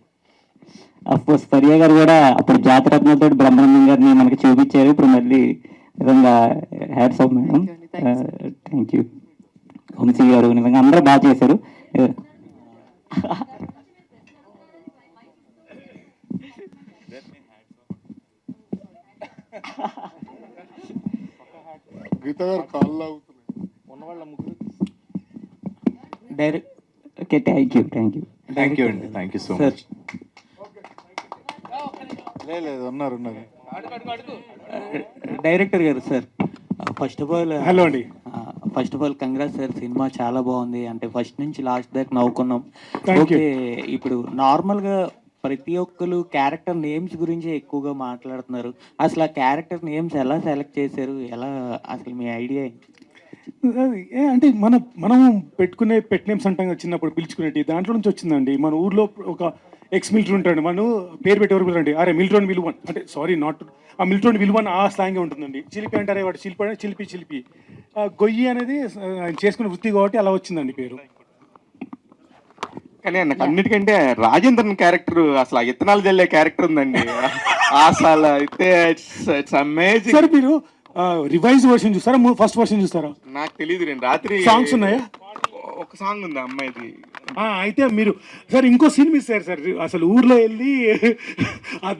అఫ్ కోర్స్ ఫరియా గారు కూడా అప్పుడు జాతరత్నతో బ్రహ్మానందం గారిని మనకి చూపించారు. ఇప్పుడు మళ్ళీ నిజంగా hats off madam. Thank you. Vamsi garu నిజంగా అందరూ బాగా చేశారు. గీత గారు కాళ్ళు direct okay thank you thank you అండి, థ్యాంక్ యూ సో మచ్. లేదు ఉన్నారు. Director garu sir, first of all hello అండి. First of all congrats sir, సినిమా చాలా బాగుంది. అంటే ఫస్ట్ నుంచి లాస్ట్ దాకా నవ్వుకున్నాం. Thank you. ఓకే, ఇప్పుడు నార్మల్గా ప్రతి ఒక్కరు క్యారెక్టర్ నేమ్స్ గురించి ఎక్కువగా మాట్లాడుతున్నారు. అసలు ఆ క్యారెక్టర్ నేమ్స్ ఎలా సెలెక్ట్ చేశారు, ఎలా అసలు మీ ఐడియా? అంటే మనం పెట్టుకునే పెట్ నేమ్స్ అంటాం కదా చిన్నప్పుడు పిలుచుకునేటి, దాంట్లో నుంచి వచ్చిందండి. మన ఊర్లో ఒక ఎక్స్ మిలిటరీ ఉంటాడు, మనం పేరు పెట్టేవారు పిల్లలండి, అరే మిలిటరీ విలువన్ అంటే సారీ నాట్ ఆ మిలిటరీ విలువన్ ఆ స్లాంగే ఉంటుందండి. చిలిపి అంటారే వాడు చిలిపి అంటే చిలిపి. గొయ్యి అనేది ఆయన చేసుకునే వృత్తి కాబట్టి అలా వచ్చిందండి పేరు. కానీ నాకు అన్నిటికంటే రాజేంద్రన్ క్యారెక్టర్ అసలు ఆ ఇత్తనాలు జల్లే క్యారెక్టర్ ఉందండి అసలు అయితే ఇట్స్ అమేజింగ్. సార్ మీరు రివైజ్ వర్షన్ చూస్తారా, ఫస్ట్ వర్షన్ చూస్తారా? నాకు తెలియదు, నేను రాత్రి సాంగ్స్ ఉన్నాయా? ఒక సాంగ్ ఉంది అమ్మాయిది. అయితే మీరు సార్ ఇంకో సీన్ మిస్ అయ్యారు సార్. అసలు ఊర్లో వెళ్ళి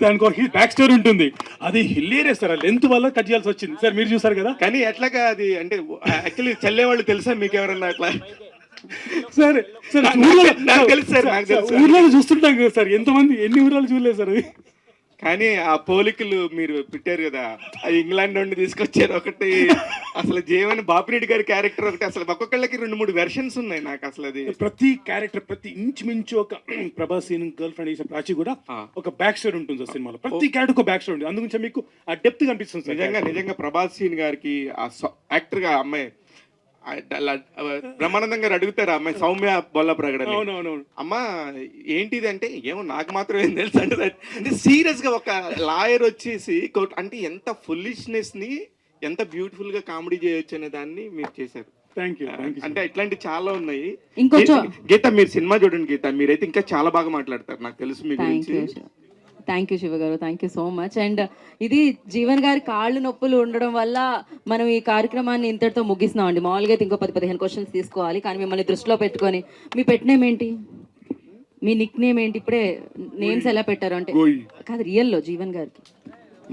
దానికి ఒక బ్యాక్ స్టోరీ ఉంటుంది, అది హిల్లేరియస్ సార్. లెంత్ వల్ల కట్ చేయాల్సి వచ్చింది సార్. మీరు చూసారు కదా? కానీ ఎట్లాగా అది అంటే యాక్చువల్లీ చల్లేవాళ్ళు తెలుసా మీకు ఎవరన్నా అట్లా? సార్ నాకు తెలుసు సార్, నాకు తెలుసు. ఊర్లో చూస్తుంటాం కదా సార్, ఎంతమంది ఎన్ని ఊర్లో చూడలేదు సార్. కానీ ఆ పోలికలు మీరు పెట్టారు కదా, అది ఇంగ్లాండ్ నుండి తీసుకొచ్చారు ఒకటి. అసలు జీవన్ బాపిరెడ్డి గారి క్యారెక్టర్ ఒకటి, అసలు ఒక్కొక్కళ్ళకి 2-3 వెర్షన్స్ ఉన్నాయి. నాకు అసలు అది ప్రతి క్యారెక్టర్ ప్రతి ఇంచుమించు ఒక ప్రభాస్ సీన్ గర్ల్ ఫ్రెండ్ చేసిన ప్రాచి కూడా ఒక బ్యాక్ స్టోరీ ఉంటుంది సార్ సినిమాలో. ప్రతి క్యారెక్టర్ ఒక బ్యాక్ స్టోరీ ఉంటుంది, అందుగురించి మీకు ఆ డెప్త్ కనిపిస్తుంది సార్. నిజంగా ప్రభాస్ సీన్ గారికి ఆ యాక్టర్ గా అమ్మాయి బ్రహ్మానందం గారు అడుగుతారు అమ్మాయి సౌమ్య బొల్లప్రగడ, అమ్మా ఏంటిది అంటే ఏమో నాకు మాత్రం ఏం తెలుసు అంటే సీరియస్ గా ఒక లాయర్ వచ్చేసి అంటే ఎంత ఫుల్లిష్నెస్ ని ఎంత బ్యూటిఫుల్ గా కామెడీ చేయొచ్చు అనే దాన్ని మీరు చేశారు. అంటే ఇట్లాంటి చాలా ఉన్నాయి. గీత మీరు సినిమా చూడండి గీత, మీరైతే ఇంకా చాలా బాగా మాట్లాడతారు, నాకు తెలుసు మీ గురించి. థ్యాంక్ యూ శివ గారు, thank you so much. And ఇది జీవన్ గారి కాళ్ళు నొప్పులు ఉండడం వల్ల మనం ఈ కార్యక్రమాన్ని ఇంతటితో ముగిస్తున్నాం అండి. మామూలుగా అయితే ఇంకో 10-15 క్వశ్చన్స్ తీసుకోవాలి, కానీ మిమ్మల్ని దృష్టిలో పెట్టుకొని మీ పెట్ నేమ్ ఏంటి, మీ నిక్ నేమ్ ఏంటి, ఇప్పుడే నేమ్స్ ఎలా పెట్టారు అంటే కాదు రియల్లో జీవన్ గారికి?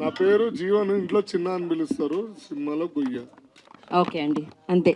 నా పేరు జీవన్, ఇంట్లో చిన్న అని పిలుస్తారు, సినిమాలో గొయ్య. ఓకే అండి, అంతే.